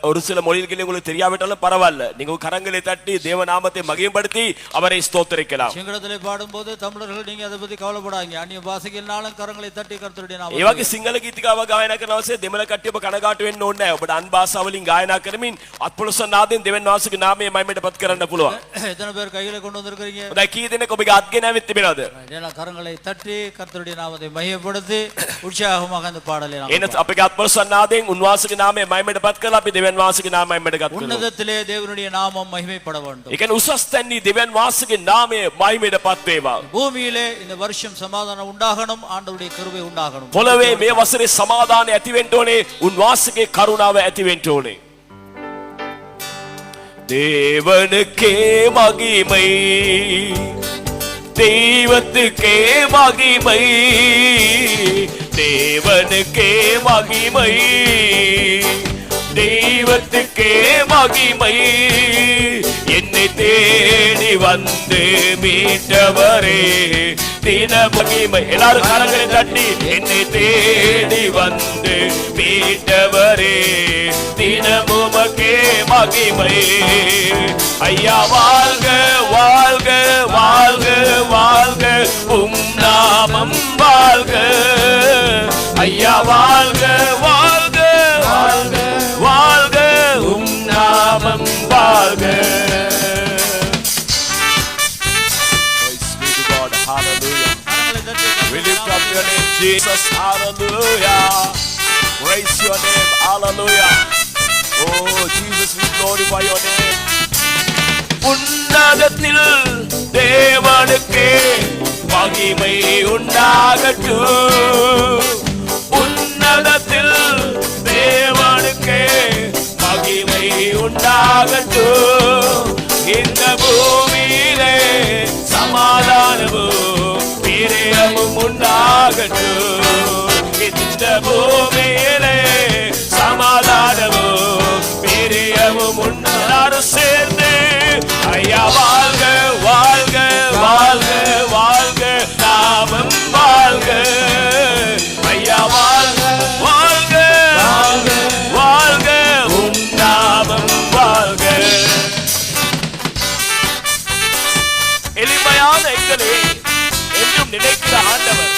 ஒரு சில மொழிகளில் உங்களுக்கு தெரியாவிட்டாலும் பரவாயில்ல. நீங்க கரங்களை தட்டி தேவ நாமத்தை மகிமைப்படுத்தி அவரை ஸ்தோத்திரிக்கலாம். சிங்களத்திலே பாடும்போது தமிழர்கள் நீங்க அதை பத்தி கவலைப்படாதீங்க. அந்நிய பாஷைகளினாலும் கரங்களை தட்டி கர்த்தருடைய நாமத்தை. ඒ වගේ සිංහල ගීතිකාව ගායනා කරන අවස්ථාවේ දෙමළ කට්ටිය ඔබ කනගාටු වෙන්න ඕනේ නැහැ. ඔබට අන් භාෂාවලින් ගායනා කරමින් අත්පොළොසනාදෙන් දෙවියන් වහන්සේගේ නාමය මහිමයටපත් කරන්න පුළුවන්. எத்தனை பேர் கையில கொண்டு வந்திருக்கீங்க? හොඳයි කී දෙනෙක් ඔබගේ අත් ගෙන ඇවිත් තිබෙනවද? எல்லாம் கரங்களை தட்டி கர்த்தருடைய நாமத்தை மகிமைப்படுத்தி உற்சாகமாக அந்த பாடலை එන අපගේ අත්පොළොසනාදෙන් උන්වහන්සේගේ නාමය මහිමයටපත් කරලා අපි දෙවියන් වහන්සේගේ නාමය මහිමයටපත් කරනවා. உன்னதத்திலே தேவனுடைய நாமம் மகிமைப்பட வேண்டும். ඒ කියන්නේ උසස් තැන්නේ දෙවියන් වහන්සේගේ නාමය මහිමයටපත් වේවා. பூமியிலே இந்த வருஷம் சமாதானம் உண்டாகணும், ஆண்டவருடைய கிருபை உண்டாகணும். පොළවේ මේ වසරේ සමාදානය ඇති වෙන්න ඕනේ. උන්වහන්සේගේ කරුණාව ඇති වෙන්න ඕනේ. தேவனுக்கே மகிமை, தெய்வத்துக்கே மகிமை, தேவனுக்கே மகிமை, தெய்வத்துக்கே மகிமை. என்னை தேடி வந்து மீட்டவரே தின மகிமை. எல்லாரும் கரங்களை தட்டி என்னை தேடி வந்து மீட்டவரே தினமுமக்கே மகிமை. ஐயா வாழ்க வாழ்க வாழ்க வாழ்க உம் நாமம் வாழ்க. ஐயா வாழ்க வாழ்க வாழ்க வாழ்க உம் நாமம் வாழ்க. We lift up your name, Jesus. Hallelujah. Praise your name. Hallelujah. Oh, Jesus, we glorify your name. உன்னதத்தில் தேவனுக்கே மகிமை உண்டாகட்டும். உன்னதத்தில் தேவனுக்கே மகிமை உண்டாகட்டும். இந்த பூமியிலே பிள்ளைகளே என்றும் நினைக்கிற ஆண்டவர்.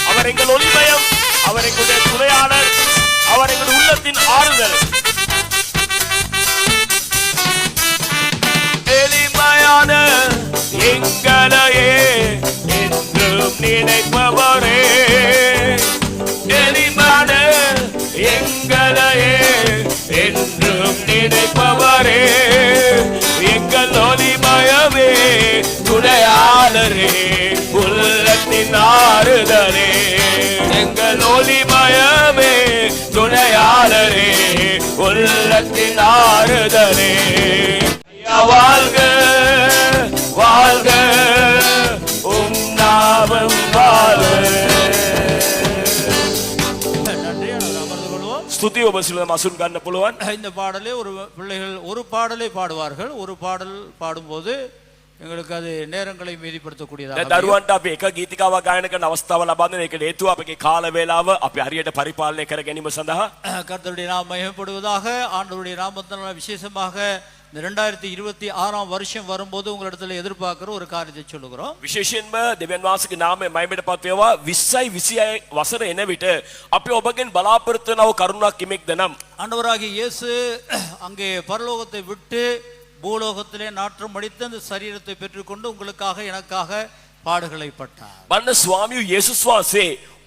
அவர் எங்கள் ஒளிமயம், அவர் எங்களுடைய துணையாளர், அவர் எங்கள் உள்ளத்தின் ஆறுதல். எளிமையான எங்களையே என்றும் நினைப்பவரே, எளிமையான எங்களையே என்றும் நினைப்பவரே, எங்கள் ஒளிமயமே துணையாளரே, உள்ளத்தின் ஆறுதலே, எங்கள் ஒளிமயமே துணையாளரே, உள்ளத்தின் ஆறுதலே. வாழ்க வாழ்க நாமம் வாழ்க. நன்றி. அமர்ந்து கொள்வோம். ஸ்துதி உபசிலம் அசுன் கண்ண புலவன். இந்த பாடலே பிள்ளைகள் ஒரு பாடலை பாடுவார்கள். ஒரு பாடல் பாடும்போது எங்களுக்கு அது நேரங்களை மீதிப்படுத்தக்கூடியதாக. දරුවන්ට අපි එක ගීතිකාවක් ගායන කරන අවස්ථාව ලබා දෙන එකට හේතුව අපගේ කාල වේලාව අපි හරියට පරිපාලනය කර ගැනීම සඳහා. கர்த்தருடைய நாமம் மகிமைப்படுவதாக. ஆண்டவருடைய நாமத்தினால விசேஷமாக இந்த 2026 வருஷம் வரும்போது உங்களிடத்துல எதிர்பார்க்கிற ஒரு காரியத்தை சொல்லுகிறோம். විශේෂයෙන්ම දෙවියන් වහන්සේගේ නාමය මහිමයටපත් වේවා. 20 26 වසර එන විට අපි ඔබගෙන් බලාපොරොත්තු වෙනව කරුණක් කිමෙක්ද නම් ஆண்டவராகிய இயேசு அங்கே பரலோகத்தை விட்டு பூலோகத்திலே நாற்றம் அடித்து அந்த சரீரத்தை பெற்றுக்கொண்டு உங்களுக்காக எனக்காக பாடுகளை பட்டார். බන්න ස්වාමියෝ යේසුස් වහන්සේ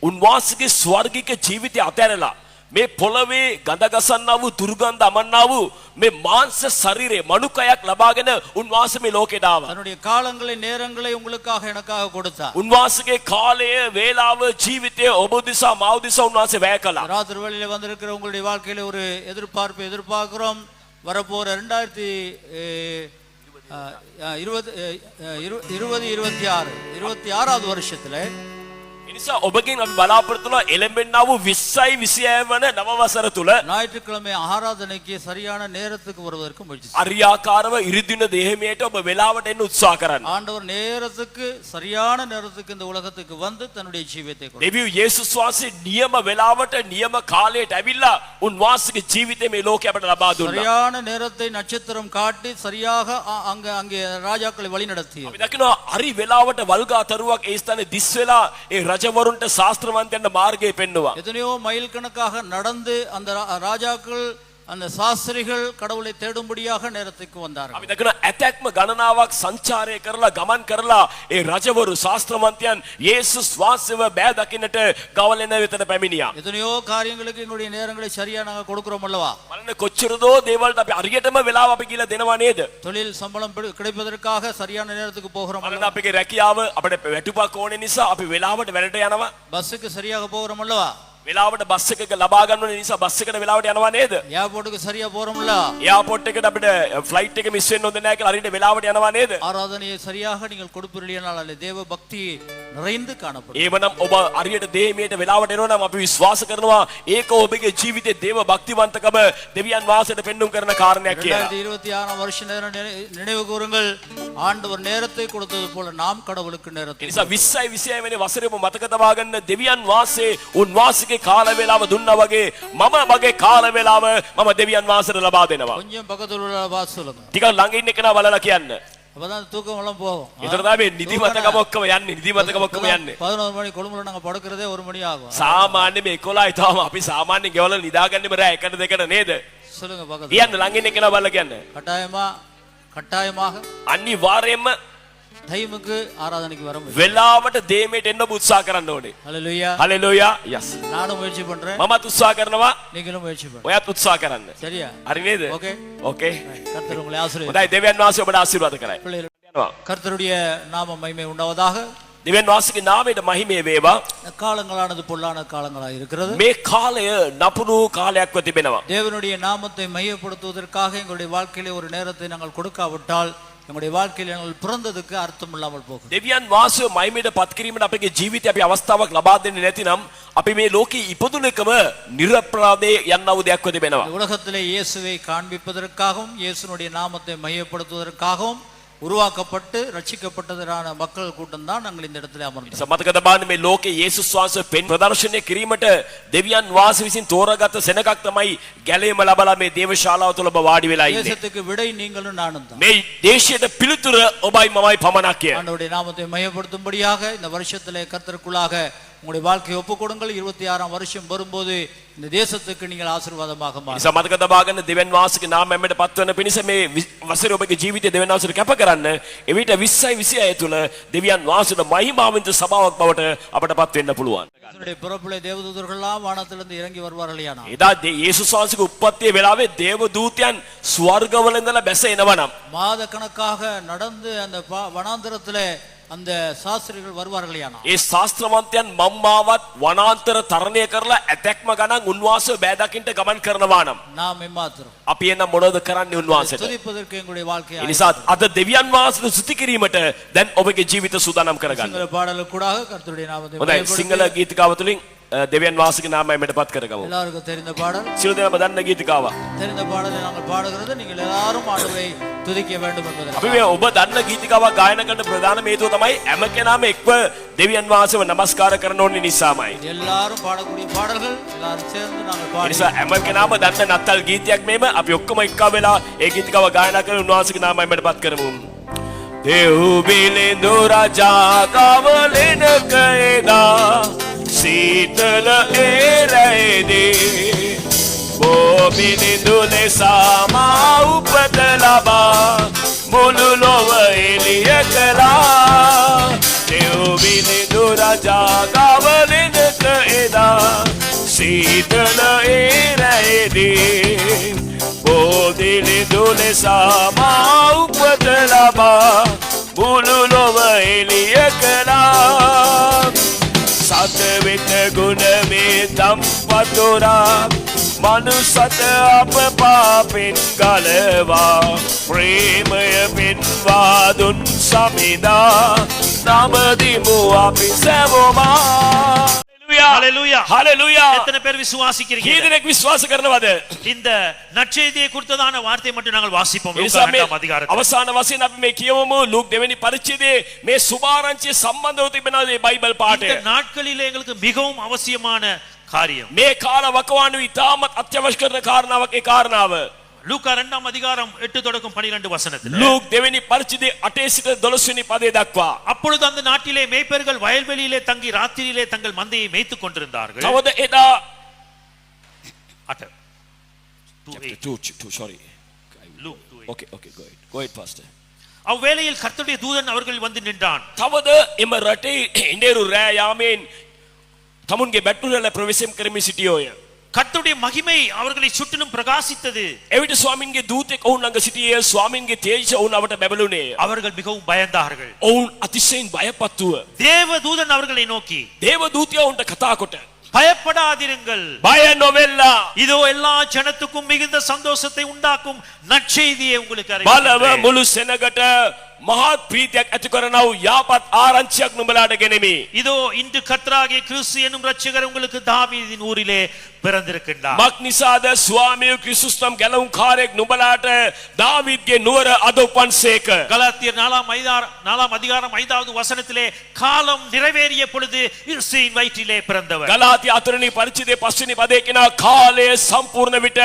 උන්වහන්සේගේ ස්වර්ගික ජීවිතය අතහැරලා මේ පොළවේ ගඳ ගසන්නා වූ දුර්ගන්ධ අමන්නා වූ මේ මාංශ ශරීරේ මනුකයක් ලබාගෙන උන්වහන්සේ මේ ලෝකෙට ආවා. தன்னுடைய காலங்களை நேரங்களை உங்களுக்காக எனக்காக கொடுத்தார். උන්වහන්සේගේ කාලය වේලාව ජීවිතය ඔබ දිසා මාව දිසා උන්වහන්සේ වැය කළා. ராத்திரி வேளையில வந்திருக்கிற உங்களுடைய வாழ்க்கையில ஒரு எதிர்பார்ப்பு எதிர்பார்க்கிறோம். வரப்போற 2026 வருஷத்துல එනිසා ඔබගෙන් අපි බලාපොරොත්තු වෙනවා එළඹෙන්නා වූ 20 26 වන නව වසර තුල ஞாயிற்றுக்கிழமை ஆராதனைக்கு சரியான நேரத்துக்கு வருவதற்கு முயற்சி අරියාකාරව ඉරිදින දෙහිමියට ඔබ වෙලාවට එන්න උත්සාහ කරන්න. ஆண்டவர் நேரத்துக்கு சரியான நேரத்துக்கு இந்த உலகத்துக்கு வந்து தன்னுடைய ஜீவியத்தை கொடுத்தார். දෙවියෝ යේසුස් වහන්සේ නියම වෙලාවට නියම කාලයට ඇවිල්ලා උන්වහන්සේගේ ජීවිතේ මේ ලෝකයට අපට ලබා දුන්නා. சரியான நேரத்தை நட்சத்திரம் காட்டி சரியாக அங்கே ராஜாக்களை வழி நடத்தியது. අපි දකිනවා හරි වෙලාවට වල්ගා තරුවක් ඒ ස්ථානේ දිස් වෙලා ඒ රජවරුන්ට ශාස්ත්‍රවන්තයන්ට මාර්ගය පෙන්නුවා. எத்தனையோ மைல் கணக்காக நடந்து அந்த ராஜாக்கள் அந்த சாஸ்திரிகள் கடவுளை தேடும்படியாக நேரத்துக்கு வந்தார்கள். අපි දකිනවා ඇතැක්ම ගණනාවක් සංචාරය කරලා ගමන් කරලා ඒ රජවරු ශාස්ත්‍රවන්තයන් යේසුස් වහන්සේව බෑ දකින්නට ගවලෙන වෙතට පැමිණියා. எத்தனையோ காரியங்களுக்கு எங்களுடைய நேரங்களை சரியா நாங்க கொடுக்கிறோம் அல்லவா? බලන්න කොච්චරදෝ දේවල්ට අපි හරියටම වෙලාව අපි කියලා දෙනවා නේද? தொழில் சம்பளம் கிடைப்பதற்காக சரியான நேரத்துக்கு போகிறோம் බලන්න அல்லவா? අපේ රැකියාව අපිට වැටුපක් ඕනේ නිසා අපි වෙලාවට වැඩට යනවා. பஸ்ஸுக்கு சரியாக போகிறோம் அல்லவா? වෙලාවට බස් එකක ලබා ගන්න ඕනේ නිසා බස් එකට වෙලාවට යනවා නේද? ஏர்போர்ட்டுக்கு சரியா போறோம்ல? එයාපෝට් එකට අපිට ෆ්ලයිට් එක මිස් වෙන්න හොඳ නැහැ කියලා හරියට වෙලාවට යනවා නේද? ஆராதனையை சரியாக நீங்கள் கொடுப்பீர்களானால் அல்ல தேவ பக்தி நிறைந்து காணப்படும். ඒවනම් ඔබ හරියට දේහිමියට වෙලාවට එනවා නම් අපි විශ්වාස කරනවා ඒක ඔබගේ ජීවිතයේ දේව භක්තිවන්තකම දෙවියන් වහන්සේට පෙන්눔 කරන කාරණයක් කියලා. 2026 வருஷ நேரம் நினைவு கூறுங்கள். ஆண்டவர் நேரத்தை கொடுத்தது போல நாம் கடவுளுக்கு நேரத்தை. ඒ නිසා 20 26 වෙනි වසරේ ඔබ මතක තබා ගන්න දෙවියන් වහන්සේ උන්වහන්සේගේ කාල වේලාව දුන්නා වගේ මම මගේ කාල වේලාව මම දෙවියන් වහන්සේට ලබා දෙනවා. கொஞ்சம் பக்கத்துல உள்ள வாச சொல்லுங்க. ටිකක් ළඟ ඉන්න කෙනා බලලා කියන්න. அப்பதான் தூக்கம் எல்லாம் போகும். ඒතර තමයි නිදිමතකම ඔක්කොම යන්නේ. නිදිමතකම ඔක්කොම යන්නේ. 11 மணி கொழும்புல நாங்க படுக்கிறதே 1 மணி ஆகும். සාමාන්‍ය මේ 11යි තාම අපි සාමාන්‍ය ගෙවල නිදාගන්නේ බෑ 1 2 නේද? சொல்லுங்க பக்கத்துல. කියන්න ළඟ ඉන්න කෙනා බලලා කියන්න. கட்டாயமாக අනිවාර්යයෙන්ම டைமுக்கு ஆராதனைக்கு வர முடியும். වෙලාවට දේමේට එන්න උත්සාහ කරන්න ඕනේ. ஹalleluya. හලෙලූයා. යස්. நானும் முயற்சி பண்றேன். මමත් උත්සාහ කරනවා. நீங்களும் முயற்சி பண்ணுங்க. ඔයත් උත්සාහ කරන්න. சரியா? හරි නේද? ஓகே. ඕකේ. கர்த்தர் உங்களை ஆசீர்வதிப்பார். හොඳයි දෙවියන් වහන්සේ ඔබට ආශිර්වාද කරයි. பிள்ளைகளே, යනවා. கர்த்தருடைய நாம மகிமை உண்டாவதாக. දෙවියන් වහන්සේගේ නාමයට මහිමය වේවා. காலங்களானது பொல்லான காலங்களாக இருக்கிறது. මේ කාලය නපුරු කාලයක්ව තිබෙනවා. தேவனுடைய நாமத்தை மையப்படுத்துவதற்காக எங்களுடைய வாழ்க்கையிலே ஒரு நேரத்தை நாங்கள் கொடுக்காவிட்டால் எங்களுடைய வாழ்க்கையில் நாங்கள் பிறந்ததுக்கு அர்த்தம் இல்லாமல் போகும். දෙවියන් වහන්සේව මහිමයට පත් කිරීමට අපගේ ජීවිතේ අපි අවස්ථාවක් ලබා දෙන්නේ නැතිනම් අපි මේ ලෝකේ ඉපදුන එකම නිර්ප්‍රාදේ යන්නා වූ දෙයක්ව තිබෙනවා. இந்த உலகத்திலே இயேசுவை காண்பிப்பதற்காகவும் இயேசுனுடைய நாமத்தை மையப்படுத்துவதற்காகவும் உருவாக்கப்பட்டு ரட்சிக்கப்பட்டதான மக்கள் கூட்டம் தான் நாங்கள் இந்த இடத்துல அமர்ந்தோம். මතක තබන්න මේ ලෝකේ යේසුස් වහන්සේ පෙන් ප්‍රදර්ශනය කිරීමට දෙවියන් වහන්සේ විසින් තෝරාගත් සෙනගක් තමයි ගැලේම ලබලා මේ දේව ශාලාව තුළ ඔබ වාඩි වෙලා ඉන්නේ. தேசத்துக்கு விடை நீங்களும் நானும் தான். මේ දේශයට පිළිතුර ඔබයි මමයි පමණක්. ஆண்டவருடைய நாமத்தை மையப்படுத்தும்படியாக இந்த வருஷத்திலே கர்த்தருக்குள்ளாக உங்களுடைய வாழ்க்கையை ஒப்புக் கொடுங்கள். 26ஆம் வருஷம் வரும்போது இந்த தேசத்துக்கு நீங்கள் ஆசீர்வாதமாக மாறுங்கள். නිසා මතක තබාගන්න දෙවියන් වහන්සේගේ නාමයෙන් පත්වන පිණිස මේ වසරේ ඔබගේ ජීවිතය දෙවියන් වහන්සේට කැප කරන්න. එවිට 2026 තුළ දෙවියන් වහන්සේට මහිමාවෙන්ත සභාවක් බවට අපට පත් වෙන්න පුළුවන්. கர்த்தருடைய பிறப்பிலே தேவதூதர்கள்லாம் வானத்திலிருந்து இறங்கி வருவார்களேயானால் එදා යේසුස් වහන්සේගේ උප්පත්තියේ වෙලාවේ දේව දූතයන් ස්වර්ගවල ඉඳලා බැස එනවනම් மாத கணக்காக நடந்து அந்த வனாந்தரத்திலே அந்த சாஸ்திரிகள் வருவார்களேயானால் ඒ ශාස්ත්‍රවන්තයන් මම්මාවත් වනාන්තර තරණය කරලා ඇතැක්ම ගණන් උන්වහන්සේ බෑ දකින්න ගමන් කරනවා නම් நாம் එම්මාத்திரம் අපි එන්න මොනවද කරන්නේ උන්වහන්සේට? துதிப்பதற்கு எங்களுடைய வாழ்க்கையை ඒ නිසා අද දෙවියන් වහන්සේට ස්තුති කිරීමට දැන් ඔබගේ ජීවිත සූදානම් කරගන්න. சிங்கள பாடலுக்கு கூடாக கர்த்தருடைய நாமத்தை හොඳයි සිංහල ගීතිකාව තුලින් දෙවියන් වහන්සේගේ නාමයෙන් මෙට පත් කරගමු. எல்லாருக்கும் தெரிந்த பாடல். සියලු දෙනාම දන්න ගීතිකාවක්. தெரிந்த பாடலை நாங்கள் பாடுகிறது நீங்கள் எல்லாரும் ஆண்டவரை துதிக்க வேண்டும் என்பதற்கு. අපි මේ ඔබ දන්න ගීතිකාවක් ගායනා කරන ප්‍රධාන හේතුව තමයි හැම කෙනාම එක්ව දෙවියන් වහන්සේව නමස්කාර කරන ඕනේ නිසාමයි. எல்லாரும் பாடக்கூடிய பாடல்கள் எல்லாரும் சேர்ந்து நாங்கள் ඒ பாடி නිසා හැම කෙනාම දන්න නත්තල් ගීතයක් මේම අපි ඔක්කොම එක්ව වෙලා ඒ ගීතිකාව ගායනා කරන උන්වහන්සේගේ නාමයෙන් මෙට පත් කරමු. देव बिलिंदु राजा कावलेन कैदा शीतल एरैदे वो बिलिंदु ले सामा उपत लबा मुलु लोव एलिय कला देव बिलिंदु राजा कावलेन कैदा शीतल एरैदे बोधिलिंदु ले सामा उपत लबा මුළු ලොව එළිය කළා සතවෙත ගුණ මේ දම් වතුරා මනුසත අප පාපෙන් ගලවා ප්‍රේමය පෙන්වා දුන් සමිදා නමදිමු අපි සැවොමා. ஹalleluya ஹalleluya. எத்தனை பேர் விசுவாசிக்கிறீங்க? කීදෙනෙක් විශ්වාස කරනවද? இந்த நற்செய்தியை குறித்ததான வார்த்தை மட்டும் நாங்கள் வாசிப்போம். ඒ லூக்கா නිසා මේ 2 அதிகாரத்தில் අවසාන වශයෙන් අපි මේ කියවමු ලූක් දෙවෙනි පරිච්ඡේදයේ මේ සුභාරංචිය සම්බන්ධව තිබෙන මේ බයිබල් இந்த පාඩය. நாட்களிலே எங்களுக்கு மிகவும் அவசியமான காரியம். මේ කාල වකවානුව ඉතාමත් අත්‍යවශ්‍ය කරන කාරණාවක්. ඒ කාරණාව லூக்கா 2 அதிகாரம் 8 தொடக்கம் 12 வசனத்தில் ලූක් දෙවෙනි පරිච්ඡේදයේ 8 සිට 12 වෙනි පදේ දක්වා. அப்பொழுது அந்த நாட்டிலே மேய்ப்பர்கள் வயல்வெளியிலே தங்கி ராத்திரியிலே தங்கள் மந்தையை மேய்த்துக் கொண்டிருந்தார்கள். තවද එදා 8 2 sorry. Look 2. Okay go ahead pastor. அவ்வேளையில் கர்த்தருடைய தூதன் அவர்கள் வந்து நின்றான். තවද එම රටේ ඉන්දේරු රෑ යාමෙන් තමුන්ගේ බැට්ටුවල ප්‍රවේශම් කරමින් සිටියෝය. கர்த்தருடைய மகிமை அவர்களை சுற்றிலும் பிரகாசித்தது. එවිට ස්වාමින්ගේ දූතෙක් ඔවුන් ළඟ සිටියේ. ස්වාමින්ගේ තේජස ඔවුන් අවට බැබළුනේ. அவர்கள் மிகவும் பயந்தார்கள். ඔවුන් අතිශයින් බයපත් වූ. தேவ தூதன் அவர்களை நோக்கி දේව දූතයා ඔවුන්ට කතා කොට பயப்படாதிருங்கள், බය නොවෙල්ලා இதோ எல்லா ஜனத்துக்கும் மிகுந்த சந்தோஷத்தை உண்டாக்கும் நற்செய்தியை உங்களுக்கு බලව அறிவிக்கிறேன். මුළු සෙනගට මහත් ප්‍රීතියක් ඇති කරනව යාපත් ආරංචියක් නුඹලාට ගෙනෙමි. இதோ இன்று கர்த்தராகிய கிறிஸ்து என்னும் இரட்சகர் உங்களுக்கு தாவீதின் ஊரிலே பிறந்திருக்கின்றார். මක් නිසාද ස්වාමිය ක්‍රිස්තුස් නම් ගැලවුම් කාර්යයක් නුඹලාට දාවීද්ගේ නුවර අද උපන්සේක. கலாத்தியர் 4 அதிகாரம் 5வது வசனத்திலே காலம் நிறைவேறிய பொழுது கிறிஸ்துவின் வயிற்றிலே பிறந்தவர். ගලාතිය 4 පරිච්ඡේදයේ 5 වෙනි පදේ කියනවා කාලය සම්පූර්ණ විට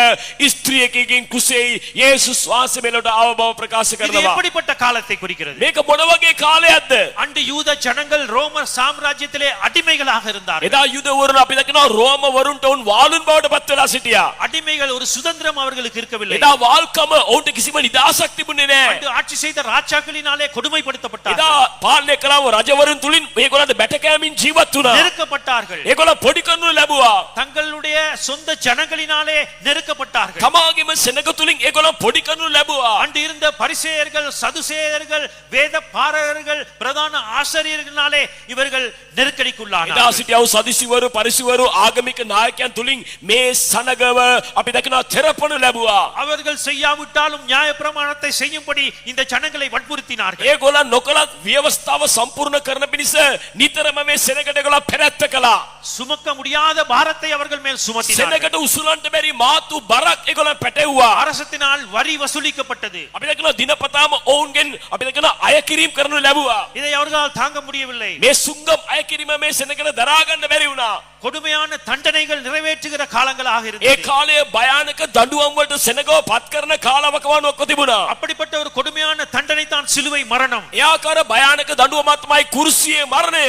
ස්ත්‍රියකකින් කුසෙයි යේසුස් වහන්සේ මෙලොවට ආව බව ප්‍රකාශ இது කරනවා. எப்படிப்பட்ட காலத்தை குறிக்கிறது? මේක මොන වගේ කාලයක්ද? அன்று யூத ஜனங்கள் ரோமர் சாம்ராஜ்யத்திலே அடிமைகளாக இருந்தார்கள். එදා යුදවරුන් අපි දකිනවා රෝම වරුන්ට උන් වාලුන් බවට පත් වෙලා සිටියා. அடிமைகள் ஒரு சுதந்திரம் அவர்களுக்கு இருக்கவில்லை. එදා වාල්කම ඔවුන්ට කිසිම නිදහසක් තිබුණේ නැහැ. அன்று ஆட்சி செய்த ராஜாக்களினாலே கொடுமைப்படுத்தப்பட்டார்கள், එදා පාලනය කළව රජවරුන් තුලින් මේගොල්ලන්ට බැටකෑමින් ජීවත් වුණා. நெருக்கப்பட்டார்கள். ඒගොල්ලෝ පොඩි කරනු ලැබුවා. தங்களுடைய சொந்த ஜனங்களினாலே நெருக்கப்பட்டார்கள். තමාගේම සෙනග තුලින් ඒගොල්ලෝ පොඩි කරනු ලැබුවා. அன்று இருந்த பரிசேயர்கள், சதுசேயர்கள், வேத பாரகர்கள், பிரதான ஆசாரியர்களாலே இவர்கள் එදා நெருக்கடிக்குள்ளானார்கள். සිටියව සදිසිවරු පරිසිවරු ආගමික නායකයන් තුලින් මේ සනගව අපි දකිනවා තෙරපනු ලැබුවා. அவர்கள் செய்யாவிட்டாலும் நியாய பிரமாணத்தை செய்யும்படி இந்த ஜனங்களை வற்புறுத்தினார்கள். ඒගොල්ලන් නොකලත් ව්‍යවස්ථාව සම්පූර්ණ කරන පිණිස නිතරම මේ සෙනගට ඒගොල්ලෝ පෙරත්ත කළා. சுமக்க முடியாத பாரத்தை அவர்கள் மேல் சுமத்தினார்கள். සෙනගට උසුලන්ට බැරි මාතු බරක් ඒගොල්ලන් පැට ගෙනෙව්වා. அரசத்தினால் வரி வசூலிக்கப்பட்டது. අපි දකිනවා දිනපතාම ඔවුන්ගෙන් අපි දකිනවා අය කිරීම කරනු ලැබුවා. இதை அவர்களால் தாங்க முடியவில்லை. මේ සුංගම් අය කිරීම මේ සෙනගට දරා ගන්න බැරි වුණා. கொடுமையான தண்டனைகள் நிறைவேற்றுகிற காலங்களாக ඒ இருந்தது. කාලයේ භයානක දඬුවම් වලට සෙනගව පත් කරන කාලවකවානුවක් තිබුණා. அப்படிப்பட்ட ஒரு கொடுமையான தண்டனை தான் சிலுவை மரணம். ඒ ආකාර භයානක දඬුවමක් තමයි කුරුසියේ මරණය.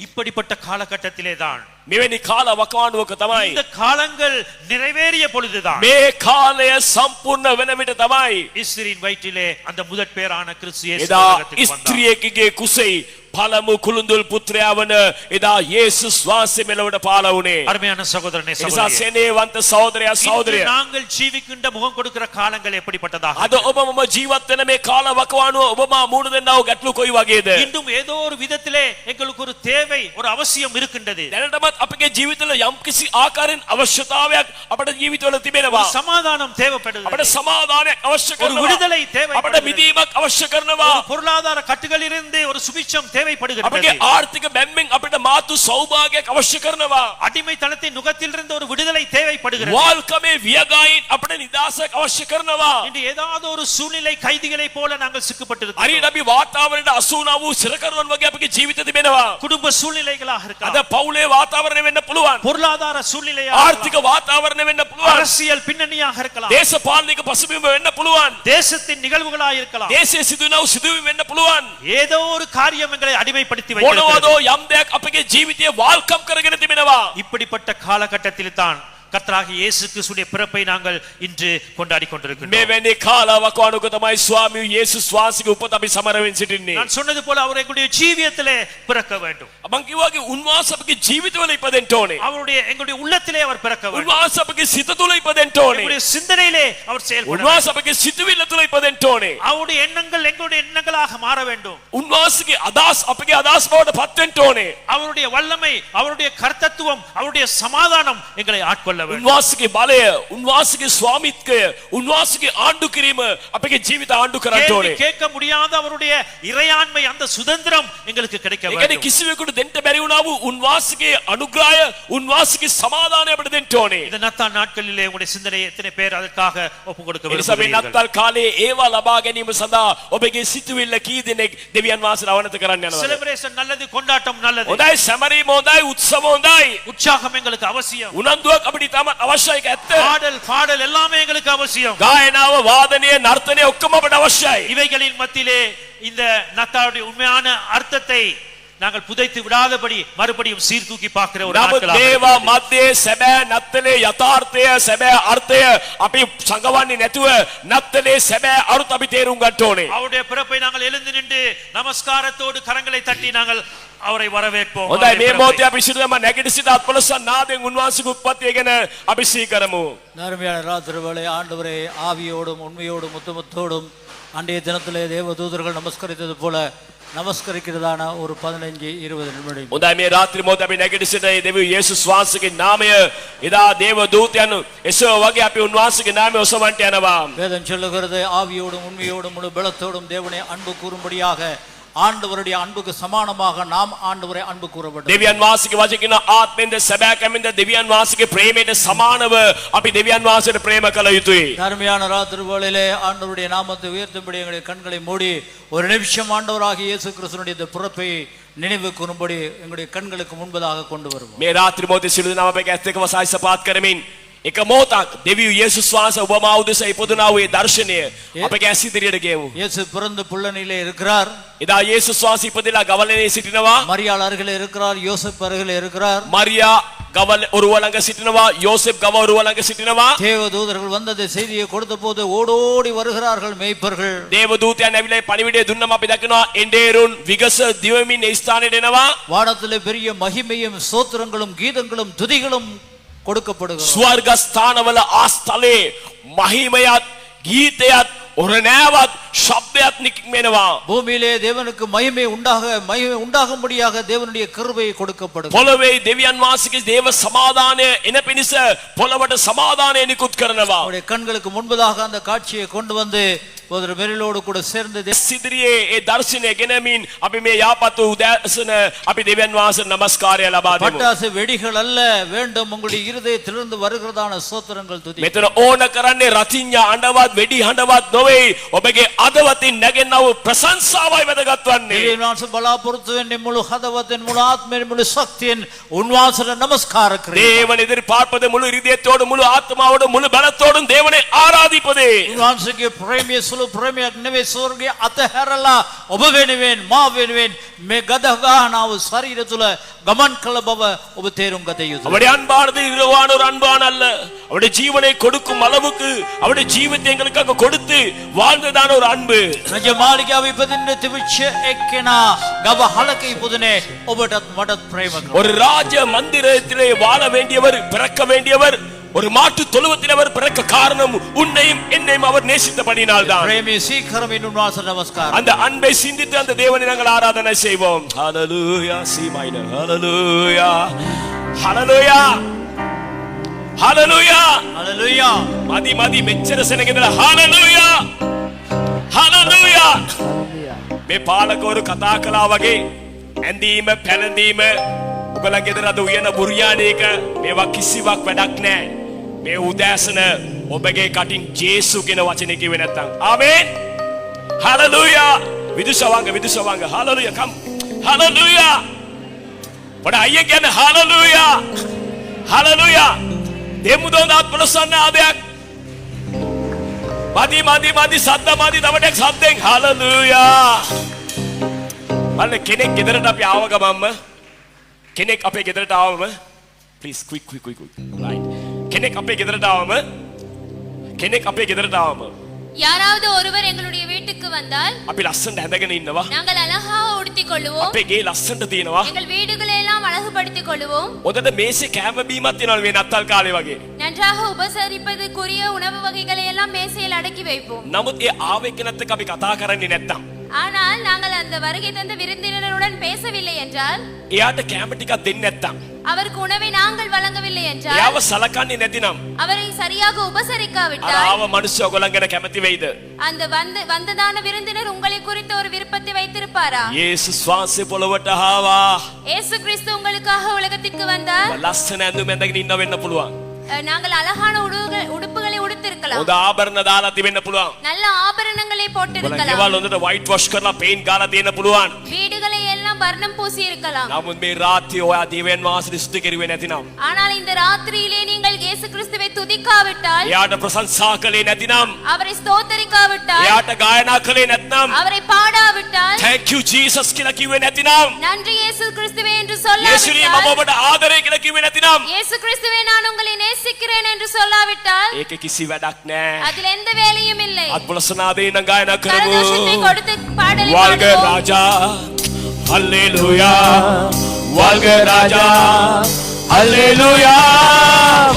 இப்படிப்பட்ட காலகட்டத்திலே தான் මෙවැනි කාලවකවානුවක තමයි இந்த காலங்கள் நிறைவேறிய பொழுதுதான் මේ කාලය සම්පූර්ණ වෙන විට තමයි இஸ்ரீன் வயிற்றிலே அந்த முதற் பேரான கிறிஸ்து இயேசு එදා உலகத்துக்கு வந்தார். ස්ත්‍රියකගේ කුසෙයි පළමු කුළුඳුල් පුත්‍රයා වන එදා යේසුස් වහන්සේ මෙලොවට පාළ වුණේ. அருமையான சகோதரனே ඒ නිසා சகோதரியே, සෙනෙහවන්ත සහෝදරයා இன்று සහෝදරිය நாங்கள் ජීවිக்கின்ற முகம் கொடுக்கிற காலங்கள் எப்படிப்பட்டதாக අද ඔබ මම ජීවත් වෙන මේ කාලවකවානුව ඔබ මා මුණ දෙන්නව ගැටලු කොයි වගේද? இன்னும் ஏதோ ஒரு விதத்திலே எங்களுக்கு ஒரு தேவை ஒரு அவசியம் இருக்கின்றது. දැනටමත් අපගේ ජීවිතවල යම්කිසි ආකාරයෙන් අවශ්‍යතාවයක් අපේ ජීවිතවල තිබෙනවා. சமாதானம் தேவைப்படுகிறது. අපිට සමාදානයක් අවශ්‍ය ஒரு කරනවා. விடுதலை අපිට தேவைப்படுகிறது. මිදීමක් අවශ්‍ය කරනවා. ஒரு பொருளாதார கட்டுகளிலிருந்து ஒரு சுபிட்சம் අපගේ தேவைப்படுகிறது. ආර්ථික බැම්මෙන් අපිට මාතු සෞභාගයක් අවශ්‍ය කරනවා. அடிமைத்தனத்தின் நுகத்திலிருந்து ஒரு விடுதலை தேவைப்படுகிறது. වාල්කමේ වියගායින් අපිට නිදාසක් අවශ්‍ය කරනවා. இன்று ஏதாவது ஒரு சூழ்நிலை கைதிகளை போல நாங்கள் சிக்கப்பட்டிருக்கிறோம். හරියට අපි වාතාවරණයට අසු වුණා වූ සිරකරුවන් වගේ අපගේ ජීවිත තිබෙනවා. குடும்ப சூழ்நிலைகளாக අද இருக்கலாம், පවුලේ වාතාවරණය වෙන්න පුළුවන්. பொருளாதார சூழ்நிலையாக ආර්ථික වාතාවරණය වෙන්න පුළුවන්. அரசியல் பின்னணியாக இருக்கலாம், දේශපාලනික පසුබිම වෙන්න පුළුවන්. தேசத்தின் நிகழ்வுகளாக இருக்கலாம். දේශයේ සිදුවන සිදුවීම් වෙන්න පුළුවන්. ஏதோ ஒரு காரியம் எங்களை அடிமைப்படுத்தி வைத்திருக்கிறது. මොනවදෝ යම් දෙයක් අපගේ ජීවිතයේ වාල්කම් කරගෙන තිබෙනවා. இப்படிப்பட்ட காலகட்டத்தில் தான் கர்த்தராகிய இயேசு கிறிஸ்துவின் பிறப்பை நாங்கள் இன்று கொண்டாடி கொண்டிருக்கிறோம். මෙවැනි කාලවකවානුවක තමයි ස්වාමී යේසුස් වහන්සේගේ උපත අපි සමරමින් සිටින්නේ. நான் சொன்னது போல அவர் எங்களுடைய ஜீவியத்திலே பிறக்க வேண்டும். මං කිව්වාගේ උන්වහන්සේ අපගේ ජීවිතවල ඉපදෙන්න ඕනේ. அவருடைய எங்களுடைய உள்ளத்திலே அவர் பிறக்க வேண்டும். උන්වහන්සේ අපගේ සිත තුළ ඉපදෙන්න ඕනේ. எங்களுடைய சிந்தனையிலே அவர் செயல்பட வேண்டும். උන්වහන්සේ අපගේ සිතුවිල්ල තුළ ඉපදෙන්න ඕනේ. அவருடைய எண்ணங்கள் எங்களுடைய எண்ணங்களாக மாற வேண்டும். උන්වහන්සේගේ අදහස් අපගේ අදහස් බවට පත් වෙන්න ඕනේ. அவருடைய வல்லமை, அவருடைய கர்த்தத்துவம், அவருடைய சமாதானம் எங்களை ஆட்கொள்ள வேண்டும். උන්වහන්සේගේ බලය, උන්වහන්සේගේ ස්වාමිත්වය, උන්වහන්සේගේ ආණ්ඩු කිරීම අපගේ ජීවිත ආණ්ඩු කරන්න கேள்வி ඕනේ. கேட்க முடியாத அவருடைய இறையாண்மை, அந்த சுதந்திரம் எங்களுக்கு கிடைக்க ඒ කියන්නේ வேண்டும். කිසිවෙකුට දෙන්න බැරි වුණා වූ උන්වහන්සේගේ අනුග්‍රහය, උන්වහන්සේගේ සමාදානය අපිට දෙන්න ඕනේ. இந்த நத்தார் நாட்களிலே உங்களுடைய சிந்தனை எத்தனை பேர் அதற்காக ஒப்பு கொடுக்க ඒ නිසා මේ விரும்புகிறீர்கள்? නත්තල් කාලේ ඒවා ලබා ගැනීම සඳහා ඔබගේ සිතුවිල්ල කී දෙනෙක් දෙවියන් වහන්සේට අවනත කරන්න යනවද? செலிப்ரேஷன் நல்லது, கொண்டாட்டம் நல்லது, හොඳයි, සැමරීම හොඳයි, උත්සව හොඳයි. உற்சாகம் எங்களுக்கு அவசியம். උනන්දුවක් අපිට තාමත් අවශ්‍යයි. ඒක ඇත්ත. பாடல் எல்லாமே எங்களுக்கு அவசியம். ගායනාව, වාදනය, නර්තනය ඔක්කොම අපිට අවශ්‍යයි. இவைகளின் மத்தியிலே இந்த நத்தாருடைய உண்மையான அர்த்தத்தை நாங்கள் புதைத்து விடாதபடி மறுபடியும் சீர்தூக்கி பார்க்கிற ஒரு නමුත් நாட்களாக දේවා இருக்கிறது. මැදේ සැබෑ නත්තලේ යථාර්ථය, සැබෑ අර්ථය අපි සංගවන්නේ නැතුව නත්තලේ සැබෑ අරුත අපි තේරුම් ගන්න ඕනේ. அவருடைய பிறப்பை நாங்கள் எழுந்து நின்று நமஸ்காரத்தோடு கரங்களை தட்டி நாங்கள் அவரை வரவேற்போம். හොඳයි, அவருடைய මේ பிறப்பை. මොහොතේ අපි සිදුවම නැගිට සිට අත්පොළොස්සන් නාදයෙන් උන්වහන්සේගේ උත්පත්තිය ගැන අපි සිහි කරමු. அருமையான ராத்திரி வேளை ஆண்டவரே, ஆவியோடும் உண்மையோடும் முத்தமுத்தோடும் அன்றைய தினத்திலே தேவ தூதர்கள் நமஸ்கரித்தது போல நமஸ்கரிக்கிறதான ஒரு 15-20 நிமிடம். හොඳයි, මේ රාත්‍රී මොහොතේ අපි නැගිට සිට මේ දෙවියන් යේසුස් වහන්සේගේ නාමය, එදා දේව දූතයන් එසව වගේ අපි උන්වහන්සේගේ නාමය ඔසවන්ට යනවා. வேதம் சொல்லுகிறது, ஆவியோடும் உண்மையோடும் முழு பலத்தோடும் தேவனை அன்பு கூறும்படியாக ஆண்டவருடைய அன்புக்கு சமானமாக நாம் ஆண்டவரை அன்பு கூற வேண்டும். දෙවියන් වහන්සේගේ වචන කියන ආත්මෙන්ද සැබෑකමින්ද දෙවියන් වහන්සේගේ ප්‍රේමයට සමානව අපි දෙවියන් වහන්සේට ප්‍රේම කළ යුතුයි. அருமையான ராத்திரி வேளையிலே ஆண்டவருடைய நாமத்தை உயர்த்தும்படி எங்களுடைய கண்களை மூடி ஒரு நிமிஷம் ஆண்டவராகிய இயேசு கிறிஸ்துவினுடைய இந்த பிறப்பை நினைவு கூறும்படி எங்களுடைய கண்களுக்கு முன்பதாக கொண்டு வருவோம். මේ රාත්‍රී මොහොතේ සිළු දනම අපේ ඇස් දෙක වසයි සපාත් කරමින් එක මොහොතක් දෙවියන් යේසුස් වහන්සේ ඔබම උදෙසා ඉපදුනා වූ ඒ දර්ශනය අපේ ඇස් ඉදිරියට ගෙවමු. இயேசு பிறந்த புள்ளனிலே இருக்கிறார். එදා යේසුස් වහන්සේ ඉපදලා ගවලනේ සිටිනවා. மரியாள் அருகிலே இருக்கிறார், யோசேப் அருகிலே இருக்கிறார். මරියා ගවල ඔරුව ළඟ සිටිනවා, යෝසෙප් ගව ඔරුව ළඟ සිටිනවා. தேவ தூதர்கள் வந்ததை செய்தியை கொடுத்த போது ஓடோடி வருகிறார்கள் மேய்ப்பர்கள். දේව දූතයන් ඇවිල්ලා පණිවිඩය දුන්නම අපි දකිනවා එඬේරුන් විගස දිවමින් ඒ ස්ථානෙට එනවා. வானத்திலே பெரிய மகிமையும் ஸ்தோத்திரங்களும் கீதங்களும் துதிகளும் கொடுக்கப்படுகிறது. ස්වර්ග ස්ථානවල ආස්තලේ මහිමයත් ගීතයත් ඔරණෑවත් ශබ්දයක් නික්මෙනවා. பூமியிலே தேவனுக்கு மகிமை உண்டாகும்படியாக தேவனுடைய கிருபை கொடுக்கப்படுகிறது. පොළවේ දෙවියන් වහන්සේගේ දේව සමාදානය එන පිණිස පොළවට සමාදානය නිකුත් කරනවා. அவருடைய கண்களுக்கு முன்பதாக அந்த காட்சியை கொண்டு வந்து போதர் மெரிலோடு கூட சேர்ந்து සිදිරියේ ඒ දර්ශනය ගෙනමින් අපි මේ යාපත් වූ උදෑසන අපි දෙවියන් වහන්සේට නමස්කාරය ලබා දෙමු. பட்டாசு வெடிகள் அல்ல வேண்டும் உங்களுடைய இருதயத்திலிருந்து வருகிறதான ஸ்தோத்திரங்கள் துதி. මෙතන ඕන කරන්නේ රතිඤ්ඤා අඬවත් වෙඩි හඬවත් නොවේ. ඔබගේ අදවතින් නැගෙනව ප්‍රශංසාවයි වැදගත් වන්නේ. தேவனாசு பலாபுரத்துவின் முழு ஹதவத்தின் முழு ஆத்மின் முழு சக்தியின் உன்வாசல நமஸ்கார கிரீடம். தேவன் எதிர்பார்ப்பது முழு இதயத்தோடு முழு ஆத்மாவோடு முழு பலத்தோடும் தேவனை ஆராதிப்பதே. උන්වහන්සේගේ ප්‍රේමයේ සුළු ප්‍රේමයක් නෙවෙයි ස්වර්ගයේ අතහැරලා ඔබ වෙනුවෙන් මා වෙනුවෙන් මේ ගදගහනව ශරීර තුල ගමන් කළ බව ඔබ තේරුම් ගත යුතුයි. அவருடைய அன்பானது இரவான ஒரு அன்பான அல்ல. அவருடைய ஜீவனை கொடுக்கும் அளவுக்கு அவருடைய ஜீவத்தை எங்களுக்காக கொடுத்து வாழ்ந்ததான ஒரு அன்பு. රජ මාලිගාවේ ඉපදින්න තිබිච්ච එක්කෙනා ගව හලක ඉපදුනේ ඔබටත් මටත් ප්‍රේම කරනවා. ஒரு ராஜ மந்திரத்திலே வாழ வேண்டியவர் பிறக்க வேண்டியவர் ஒரு மாட்டு தொழுவத்தில் அவர் பிறக்க காரணம் உன்னையும் என்னையும் அவர் நேசித்தபடியினால் தான். பிரேமி சீக்கிரமின் உன்வாசல் நமஸ்காரம். அந்த அன்பை சிந்தித்து அந்த தேவனை நாங்கள் ஆராதனை செய்வோம். ஹalleluya சி மைனர் ஹalleluya ஹalleluya ஹalleluya ஹalleluya மதி மதி මෙච්චර සෙනගෙදලා හalleluya හalleluya මේ පාලකවරු කතා කළා වගේ ඇඳීම පැළඳීම ඔබලා ගෙදර අද උයන බුරියානේක මේවා කිසිවක් වැඩක් නැහැ. මේ උදෑසන ඔබගේ කටින් ජේසු කියන වචනේ කිව්වේ නැත්තම් ආමේන් හalleluya විදුෂවංග හalleluya කම් හalleluya පොඩ අයියා කියන්නේ හalleluya හalleluya දෙමුදොන්දාත් ප්‍රසන්න ආදයක් මදි සද්ද මදි තවටක් සද්දෙන් හalleluya බලන්න කෙනෙක් ගෙදරට අපි ආව ගමන්ම කෙනෙක් අපේ ගෙදරට ආවම please quick right කෙනෙක් අපේ ගෙදරට ආවම யாராவது ஒருவர் எங்களுடைய வீட்டுக்கு வந்தால் අපි ලස්සනට ඇඳගෙන ඉන්නවා. நாங்கள் அழகாக உடுத்திக் கொள்வோம். අපේ ගේ ලස්සනට තියෙනවා. எங்கள் வீடுகளை எல்லாம் அழகுபடுத்திக் கொள்வோம். හොඳට මේසේ කෑම බීමක් තියෙනවා මේ නත්තල් කාලේ වගේ. நன்றாக உபசரிப்பதற்குரிய உணவு வகைகளை எல்லாம் மேசையில் அடக்கி வைப்போம். නමුත් ඒ ආව එක්කනත් එක්ක අපි කතා කරන්නේ නැත්තම් ஆனால் நாங்கள் அந்த வருகை தந்த விருந்தினருடன் பேசவில்லை என்றால் එයාට කෑම ටිකක් දෙන්නේ නැත්තම් அவருக்கு உணவை நாங்கள் வழங்கவில்லை என்றால் එයාව සලකන්නේ නැතිනම් அவரை சரியாக අර உபசரிக்காவிட்டால் ආව මිනිස්සු ඔයගොල්ලන් ගැන කැමති වෙයිද? அந்த வந்ததான விருந்தினர் உங்களை குறித்த ஒரு விருப்பத்தை வைத்திருப்பாரா? යේසුස් වහන්සේ පොළොවට ආවා. இயேசு கிறிஸ்து உங்களுக்காக உலகத்திற்கு வந்தார். ලස්සන ඇඳුම් ඇඳගෙන ඉන්න වෙන්න පුළුවන්. நாங்கள் அழகான உடுப்புகளை உடுத்திருக்கலாம். හොඳ ආභරණ දාලා තිබෙන්න පුළුවන්. நல்ல ஆபரணங்களை ඔයගොල්ලන් போட்டிருக்கலாம். ගෙවල් හොඳට white wash කරලා paint ගාලා තියෙන්න පුළුවන්. வீடுகளை எல்லாம் வர்ணம் பூசி இருக்கலாம். නමුත් මේ රාත්‍රියේ ඔයා දේවයන් වහන්සේ ස්තුති කරුවේ නැතිනම් ஆனால் இந்த ராத்திரியிலே நீங்கள் இயேசு கிறிஸ்துவை துதிக்காவிட்டால், එයාට ප්‍රශංසා කළේ නැතිනම් அவரை ஸ்தோத்தரிக்காவிட்டால், එයාට ගායනා කළේ නැත්නම් அவரை பாடாவிட்டால், thank you Jesus කියලා කිව්වේ නැතිනම් நன்றி இயேசு கிறிஸ்துவே என்று යේසුනි මම சொல்லாவிட்டால், ඔබට ආදරය කියලා කිව්වේ නැතිනම් இயேசு கிறிஸ்துவே நான் உங்களை நேசிக்கிறேன் என்று சொல்லாவிட்டால், ඒකේ කිසි වැඩක් නැහැ. அதில் எந்த வேலையும் இல்லை. අත්බලසනාදේ නම් ගායනා கரதோஷத்தை කරමු. கொடுத்து பாடலை வாழ்க பாடுவோம். ராஜா ஹalleluya வாழ்க ராஜா ஹalleluya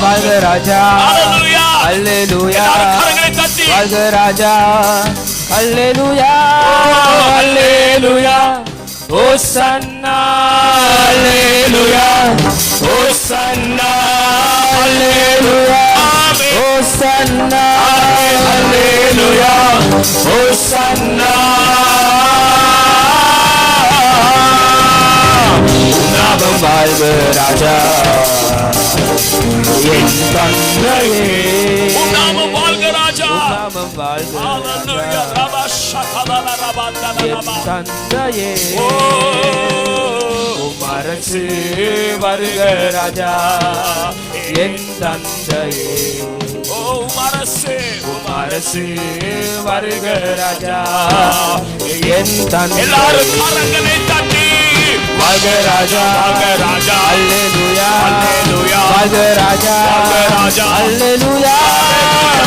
வாழ்க ராஜா ஹalleluya அல்லேலூயா எல்லாரும் கரங்களை தட்டி வாழ்க ராஜா அல்லேலூயா அல்லேலூயா ஓசன்னா அல்லேலூயா ஹோசன்னா அல்லேலூயா ஆமென் ஓசன்னா ஹalleluya ஹோசன்னா நாமம் வாழ்க ராஜா என் தந்தையே உம் நாமம் வாழ்க ராஜா நாமம் வாழ்க ஹalleluya ராஜா ரபா ஷகலல ரபாதல என் ரபா தந்தையே ஓ உம் அரசு வருக ராஜா என் தந்தையே ஓ மரசே உம் அரசு வருக ராஜா என் தந்தை எல்லாரும் கரங்களை தட்டி வாழ்க ராஜா வாழ்க ராஜா அல்லேலூயா அல்லேலூயா வாழ்க ராஜா வாழ்க ராஜா அல்லேலூயா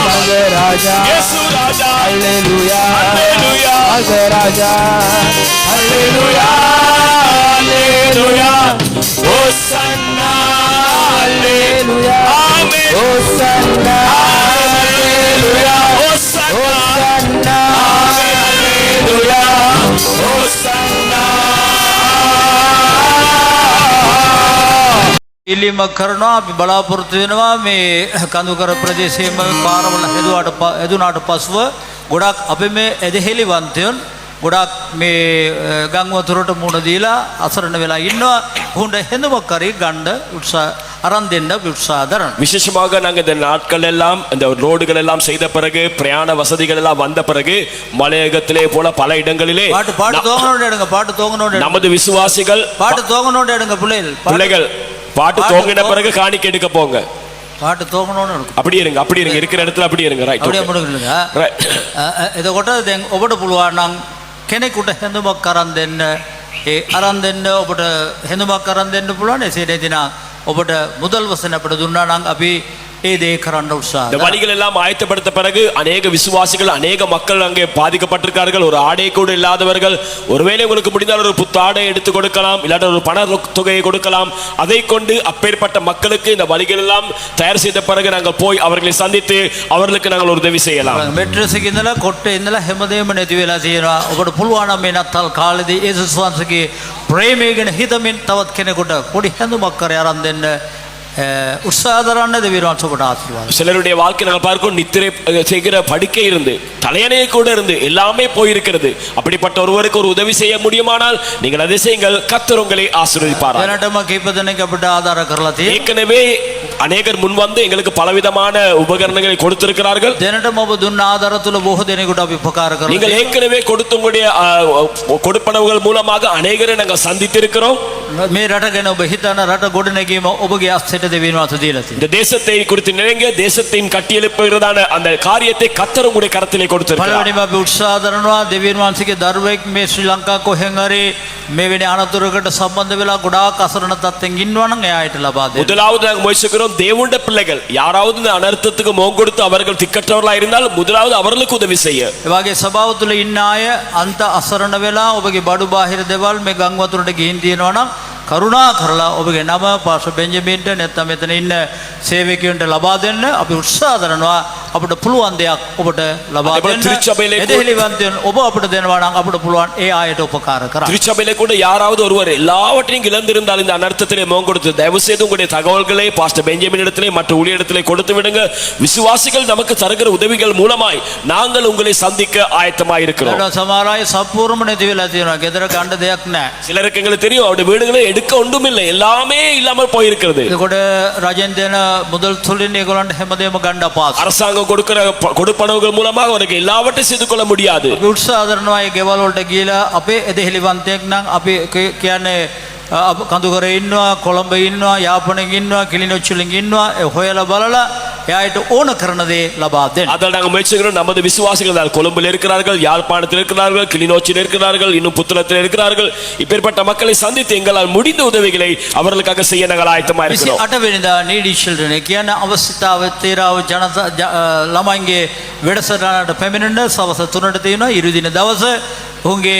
வாழ்க ராஜா இயேசு ராஜா அல்லேலூயா அல்லேலூயா வாழ்க ராஜா அல்லேலூயா அல்லேலூயா ஹோசன்னா அல்லேலூயா ஆமென் ஓசன்னா அல்லேலூயா ஹோசன்னா ஓசன்னா அல்லேலூயா ஹோசன்னா ඉල්ලීම කරනවා අපි බලාපොරොත්තු වෙනවා මේ කඳුකර ප්‍රදේශයේම පාරවල හෙදුනාට පසුව ගොඩක් අපි මේ එදෙහෙලිවන්තයන් ගොඩක් මේ ගම් වතුරට මුණ දීලා අසරණ වෙලා ඉන්නවා. උහුන්ට හෙඳුමක් හරි ගන්න උත්සාහ අරන් දෙන්න උත්සාහ දරන. விசேஷமாக நாங்கள் இந்த நாட்கள் எல்லாம் இந்த ரோடுகள் எல்லாம் செய்த பிறகு பிரயாண வசதிகள் எல்லாம் வந்த பிறகு மலையகத்திலே போல பல இடங்களிலே பாட்டு தோங்கனோட எடுங்க, பாட்டு தோங்கனோட நமது விசுவாசிகள் பாட்டு தோங்கனோட எடுங்க பிள்ளைகள் பாட்டு தோங்கின பிறகு காணிக்க எடுக்க போங்க. பாட்டு தோங்கනෝන அப்படி இருங்க இருக்கிற இடத்துல அப்படி இருங்க. ரைட் அப்படியே முடுங்க. එතකොට දැන් ඔබට පුළුවන් නම් කෙනෙකුට හැඳුමක් අරන් දෙන්න. ඒ අරන් දෙන්න ඔබට හැඳුමක් අරන් දෙන්න පුළුවන්. එසේ නැතිනම් ඔබට මුදල් වශයෙන් අපිට දුන්නා නම් අපි ඒ දේ කරන්න උත්සාහ இந்த வழிகள் எல்லாம் ஆயத்தப்படுத்த பிறகு அநேக விசுவாசிகள் அநேக மக்கள் அங்கே பாதிக்கப்பட்டிருக்கார்கள். ஒரு ஆடை கூட இல்லாதவர்கள் ஒருவேளை உங்களுக்கு முடிந்தால் ஒரு புத்தாடை எடுத்து கொடுக்கலாம், இல்லாட்ட ஒரு பண தொகையை கொடுக்கலாம். அதை கொண்டு அப்பேற்பட்ட மக்களுக்கு இந்த வழிகள் எல்லாம் தயார் செய்த பிறகு நாங்கள் போய் அவர்களை சந்தித்து அவர்களுக்கு நாங்கள் ஒரு உதவி செய்யலாம். මෙට්‍රසික ඉඳලා කොට්ටේ ඉඳලා හැමදේම නැති වෙලා තියෙනවා. ඔබට පුළුවන් නම් මේ නත්තල් කාලේදී යේසුස් වහන්සේගේ ප්‍රේමය ගැන හිතමින් තවත් කෙනෙකුට පොඩි හැඳුමක් කර අරන් දෙන්න உற்சாகரான தேவராஜ் ஒබට ஆசீர்வாதம். சிலருடைய வாழ்க்கை நாங்கள் பார்க்கிறோம், நித்திரை செய்கிற படுக்கை இருந்து தலையணையை கூட இருந்து எல்லாமே போயிருக்கிறது. அப்படிப்பட்ட ஒருவருக்கு ஒரு உதவி செய்ய முடியுமானால் நீங்கள் அதை செய்யுங்கள். கர்த்தர் உங்களை ஆசீர்வதிப்பார். දැනටම කීප දෙනෙක් අපිට ආධාර කරලා තියෙනවා. ஏற்கனவே அநேகர் முன் வந்து எங்களுக்கு பலவிதமான உபகரணங்களை கொடுத்திருக்கிறார்கள். දැනටම ඔබ දුන්න ආධාර තුල බොහෝ දෙනෙකුට අපි උපකාර කරලා நீங்கள் ஏற்கனவே கொடுத்த உங்களுடைய கொடுப்பனவுகள் மூலமாக அநேகரை நாங்கள் சந்தித்திருக்கிறோம். මේ රට ගැන ඔබ හිතන රට ගොඩනැගීම ඔබගේ අස්තයට දෙවියන් වහන්සේ දීලා තියෙනවා. இந்த தேசத்தை குறித்து நினைங்க, தேசத்தையும் கட்டியெழுப்புகிறதான அந்த காரியத்தை கர்த்தர் உங்களுடைய கரத்திலே கொடுத்திருக்கிறார். පළවෙනිම අපි උත්සාහ දරනවා දෙවියන් වහන්සේගේ දරුවෙක් මේ ශ්‍රී ලංකා කොහෙන් හරි මේ වෙන අනතුරකට සම්බන්ධ වෙලා ගොඩාක් අසරණ තත්ත්වෙන් ඉන්නවා නම් එයාට ලබා දෙන්න. முதலாவது நாங்கள் முயற்சிக்கிறோம், தேவனுடைய பிள்ளைகள் யாராவது இந்த அனர்த்தத்துக்கு முகம் கொடுத்து அவர்கள் திக்கற்றவர்களா இருந்தால் முதலாவது அவர்களுக்கு உதவி செய்ய. ඒ වගේ සභාව තුල ඉන්න අය අන්ත අසරණ වෙලා ඔබගේ බඩු බාහිර දේවල් මේ ගම් වතුරට ගිහින් තියෙනවා නම් කරුණා කරලා ඔබගේ නම පාස්ටර් බෙන්ජමින්ට නැත්නම් මෙතන ඉන්න සේවකයන්ට ලබා දෙන්න. අපි උත්සාහ කරනවා අපිට පුළුවන් දෙයක් ඔබට ලබා දෙන්න. එදෙහිලිවන්තයන් ඔබ අපිට දෙනවා නම් අපිට පුළුවන් ඒ ආයත උපකාර කරන්න. திருச்சபையிலே கூட யாராவது ஒருவர் எல்லாவற்றையும் இழந்திருந்தால் இந்த அனர்த்தத்திலே முகம் கொடுத்து தயவு செய்து உங்களுடைய தகவல்களை பாஸ்டர் பெஞ்சமின் இடத்திலே மற்ற ஊழியரிடத்திலே கொடுத்து விடுங்க. விசுவாசிகள் நமக்கு தருகிற உதவிகள் மூலமாய் நாங்கள் உங்களை சந்திக்க ஆயத்தமாய் இருக்கிறோம். සමහර අය සම්පූර්ණම නැති වෙලා තියෙනවා. ගෙදර ගන්න දෙයක් නැහැ. சிலருக்கு எங்களுக்கு தெரியும், அவருடைய வீடுகளை எடுக்க ஒன்றுமில்லை, எல்லாமே இல்லாமல் போயிருக்கிறது. එතකොට රජෙන් දෙන මුදල් තුලින් ඒගොල්ලන්ට හැමදේම ගන්න අපහසුයි. அரசாங்கம் கொடுக்கிற கொடுப்பனவுகள் மூலமாக அவருக்கு எல்லாவற்றையும் செய்து கொள்ள முடியாது. අපි උත්සාහ කරනවා ඒ ගෙවල් වලට ගිහලා අපේ එදෙහිලිවන්තයෙක් නම් අපි කියන්නේ කඳුකරේ ඉන්නවා, කොළඹ ඉන්නවා, යාපනයේ ඉන්නවා, කිලිනොච්චිලින් ඉන්නවා. ඒ හොයලා බලලා එයාට ඕන කරන දේ ලබා දෙන්න. அதில் நாங்கள் முயற்சிக்கிறோம். நமது விசுவாசிகள் கொழும்பில் இருக்கிறார்கள், யாழ்ப்பாணத்தில் இருக்கிறார்கள், கிளிநொச்சியில் இருக்கிறார்கள், இன்னும் புத்தளத்தில் இருக்கிறார்கள். இப்பேற்பட்ட மக்களை சந்தித்து எங்களால் முடிந்த உதவிகளை அவர்களுக்காக செய்ய நாங்கள் ஆயத்தமாக இருக்கிறோம். 28 වෙනිදා නීඩි චිල්ඩ්‍රන් කියන්නේ අවස්ථාව තේරාව ජනතා ළමයින්ගේ වැඩසටහනට පැමිණෙන සවස් 3ට තියෙනවා. ඉරිදින දවස උන්ගේ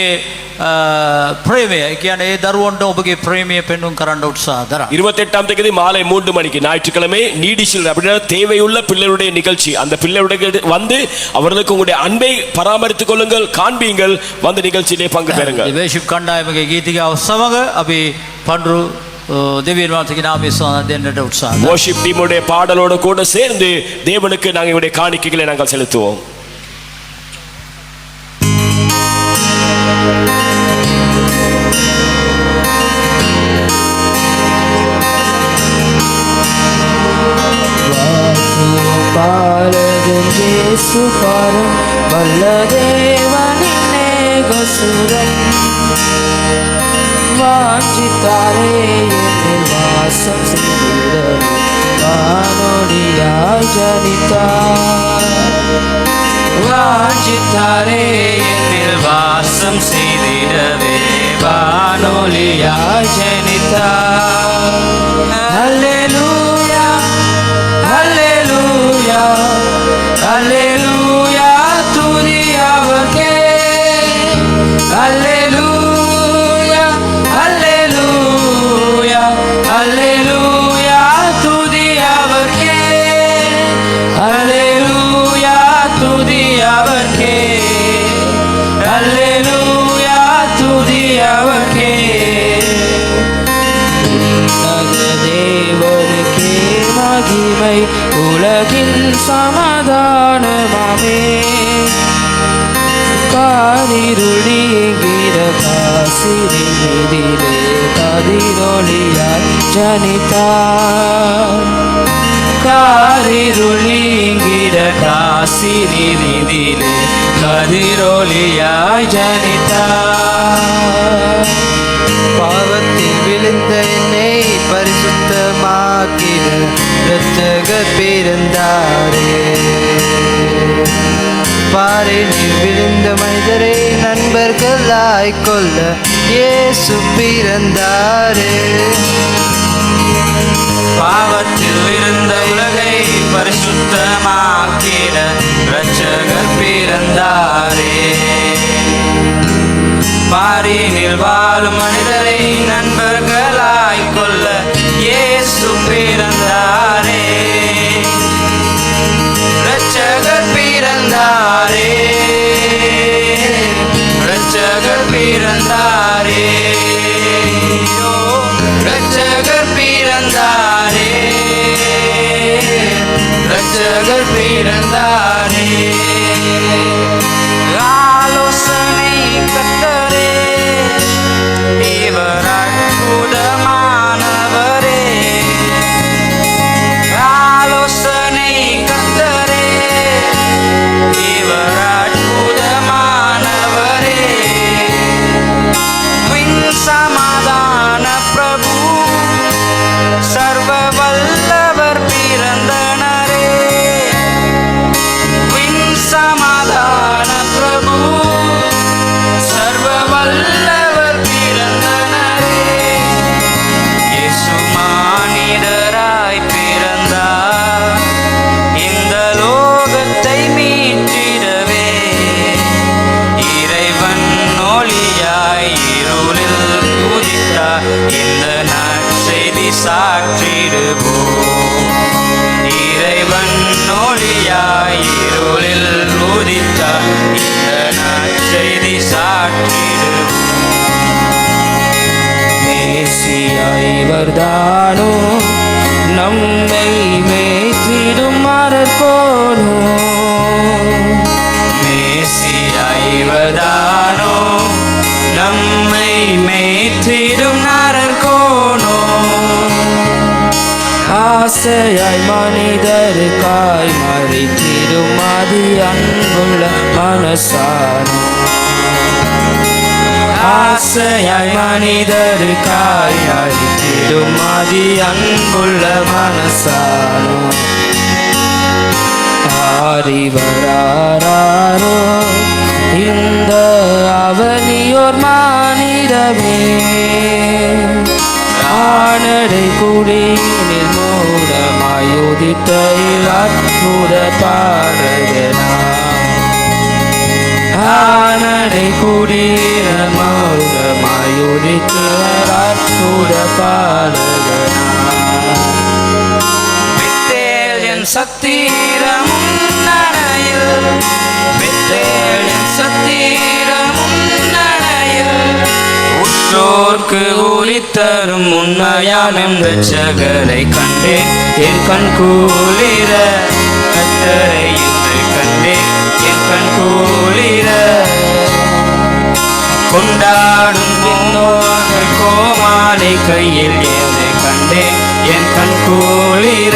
ප්‍රේමය කියන්නේ ඒ දරුවන්ට ඔබගේ ප්‍රේමය පෙන්වන්න කරන්න උත්සාහ දරන්න. 28ஆம் தேதி மாலை 3 மணிக்கு ஞாயிற்றுக்கிழமை நீடிச்சில் அப்படின்னா தேவையுள்ள பிள்ளைகளுடைய நிகழ்ச்சி. அந்த பிள்ளைகளுடைய வந்து அவர்களுக்கு உங்களுடைய அன்பை பராமரித்துக் கொள்ளுங்கள், காண்பீங்கள், வந்து நிகழ்ச்சியிலே பங்கு பெறுங்கள். දේශිප් කණ්ඩායමගේ ගීතිකාව සමග අපි පඬුරු දෙවියන් වහන්සේගේ නාමයෙන් දෙන්නට උත්සාහ කරනවා. worship டீமுடைய பாடலோடு கூட சேர்ந்து தேவனுக்கு நாங்கள் இவருடைய காணிக்கைகளை நாங்கள் செலுத்துவோம். පාලදෙන් ජේසු පරම් බල්ල දේවනින්නේ ගොසුරම් වාංචිතාරේ නිවාසම් සිදුර වානොඩියා Janitha වාංචිතාරේ නිවාසම් සිදුරවේ වානොඩියා Janitha හල්ලෙලූයා Hallelujah, Hallelujah, துதியவர்க்கே. Hallelujah, Hallelujah, Hallelujah, துதியவர்க்கே. Hallelujah, துதியவர்க்கே. Hallelujah, துதியவர்க்கே. தேவனுக்கே மகிமை, உலகில் சமாதானமாமே. உன்னத தேவனுக்கே மகிமை, உலகில் சமாதானமாமே. Hallelujah, Hallelujah, Hallelujah, Hallelujah, துதியவர்க்கே. Hallelujah, துதியவர்க்கே. Hallelujah, துதியவர்க்கே. Hallelujah, துதியவர்க்கே. Hallelujah, துதியவர்க்கே. காரிருளிங்கிற காசிரி மீதிலே கதிரொளியாய் ஜனித்தார். காரிருளிங்கிற காசிரி மீதிலே கதிரொளியாய் ஜனித்தார். பாவத்தில் விழுந்த என்னை பரிசுத்தமாக்கின இரட்சகர் பிறந்தாரே. பாறையில் விழுந்த மனிதரை நண்பர்களாய் கொள்ள இயேசு பிறந்தாரே. பாவத்தில் இருந்த உலகை பரிசுத்தமாக்கிட இரட்சகர் பிறந்தாரே. பாரினில் வாழும் மனிதரை நண்பர்களாய் கொள்ள இயேசு பிறந்தாரே. இரட்சகர் பிறந்தாரே. இரட்சகர் பிறந்தாரே. ஓ, இரட்சகர் பிறந்தாரே. இரட்சகர் பிறந்தாரே. ஆலோசனை கர்த்தரே, இவர் அற்புதமானவரே. ஆலோசனை கர்த்தரே, இவர் அற்புதமானவரே. விண் சமாதான பிரபு, சர்வ வல்லவர் பிறந்தனரே. விண் சமாதான பிரபு, சர்வ வல்லவர் பிறந்தனரே. இயேசு மானிடராய் பிறந்தார், இந்த லோகத்தை மீட்டிடவே. இறைவன் ஒளியாய் இருளில் உதித்தார், இந்த நற்செய்தி சாற்றிடுவோம். இறைவன் ஒளியாய் இருளில் உதித்தார், இந்த நற்செய்தி சாற்றிடுவோம். மேசியா இவர்தானோ, நம்மை மேய்த்திடும் மரக்கோனோ. மேசியா இவர்தானோ, நம்மை மேய்த்திடும் நரக்கோனோ. ஆசையாய் மனிதருக்காய் மறித்திடும் அதி அன்புள்ள மனசானோ. ஆசையாய் மனிதருக்காய் மறித்திடும் அதி அன்புள்ள மனசானோ. ஆரிவராரோ இந்த அவனியோர் மானிடமே. ஆனடை குடியினில் மூலமாய் உதித்த அற்புத பாடகனாம். ஆனடை குடியினில் மூலமாய் உதித்த அற்புத பாடகனாம். வித்தேல் என் சத்திரமும் நடையில், வித்தேல் என் சத்திரமும் நடையில். உற்றோர்க்கு உரித்தரும் உண்மையான இரட்சகரை கண்டேன், என் கண் கூலிர. கர்த்தரை இன்று கண்டேன், என் கண் கூலிர. கொண்டாடும் முன்னோர்கள் கோமாளை கையில் ஏந்தி கண்டேன், என் கண் கூலிர.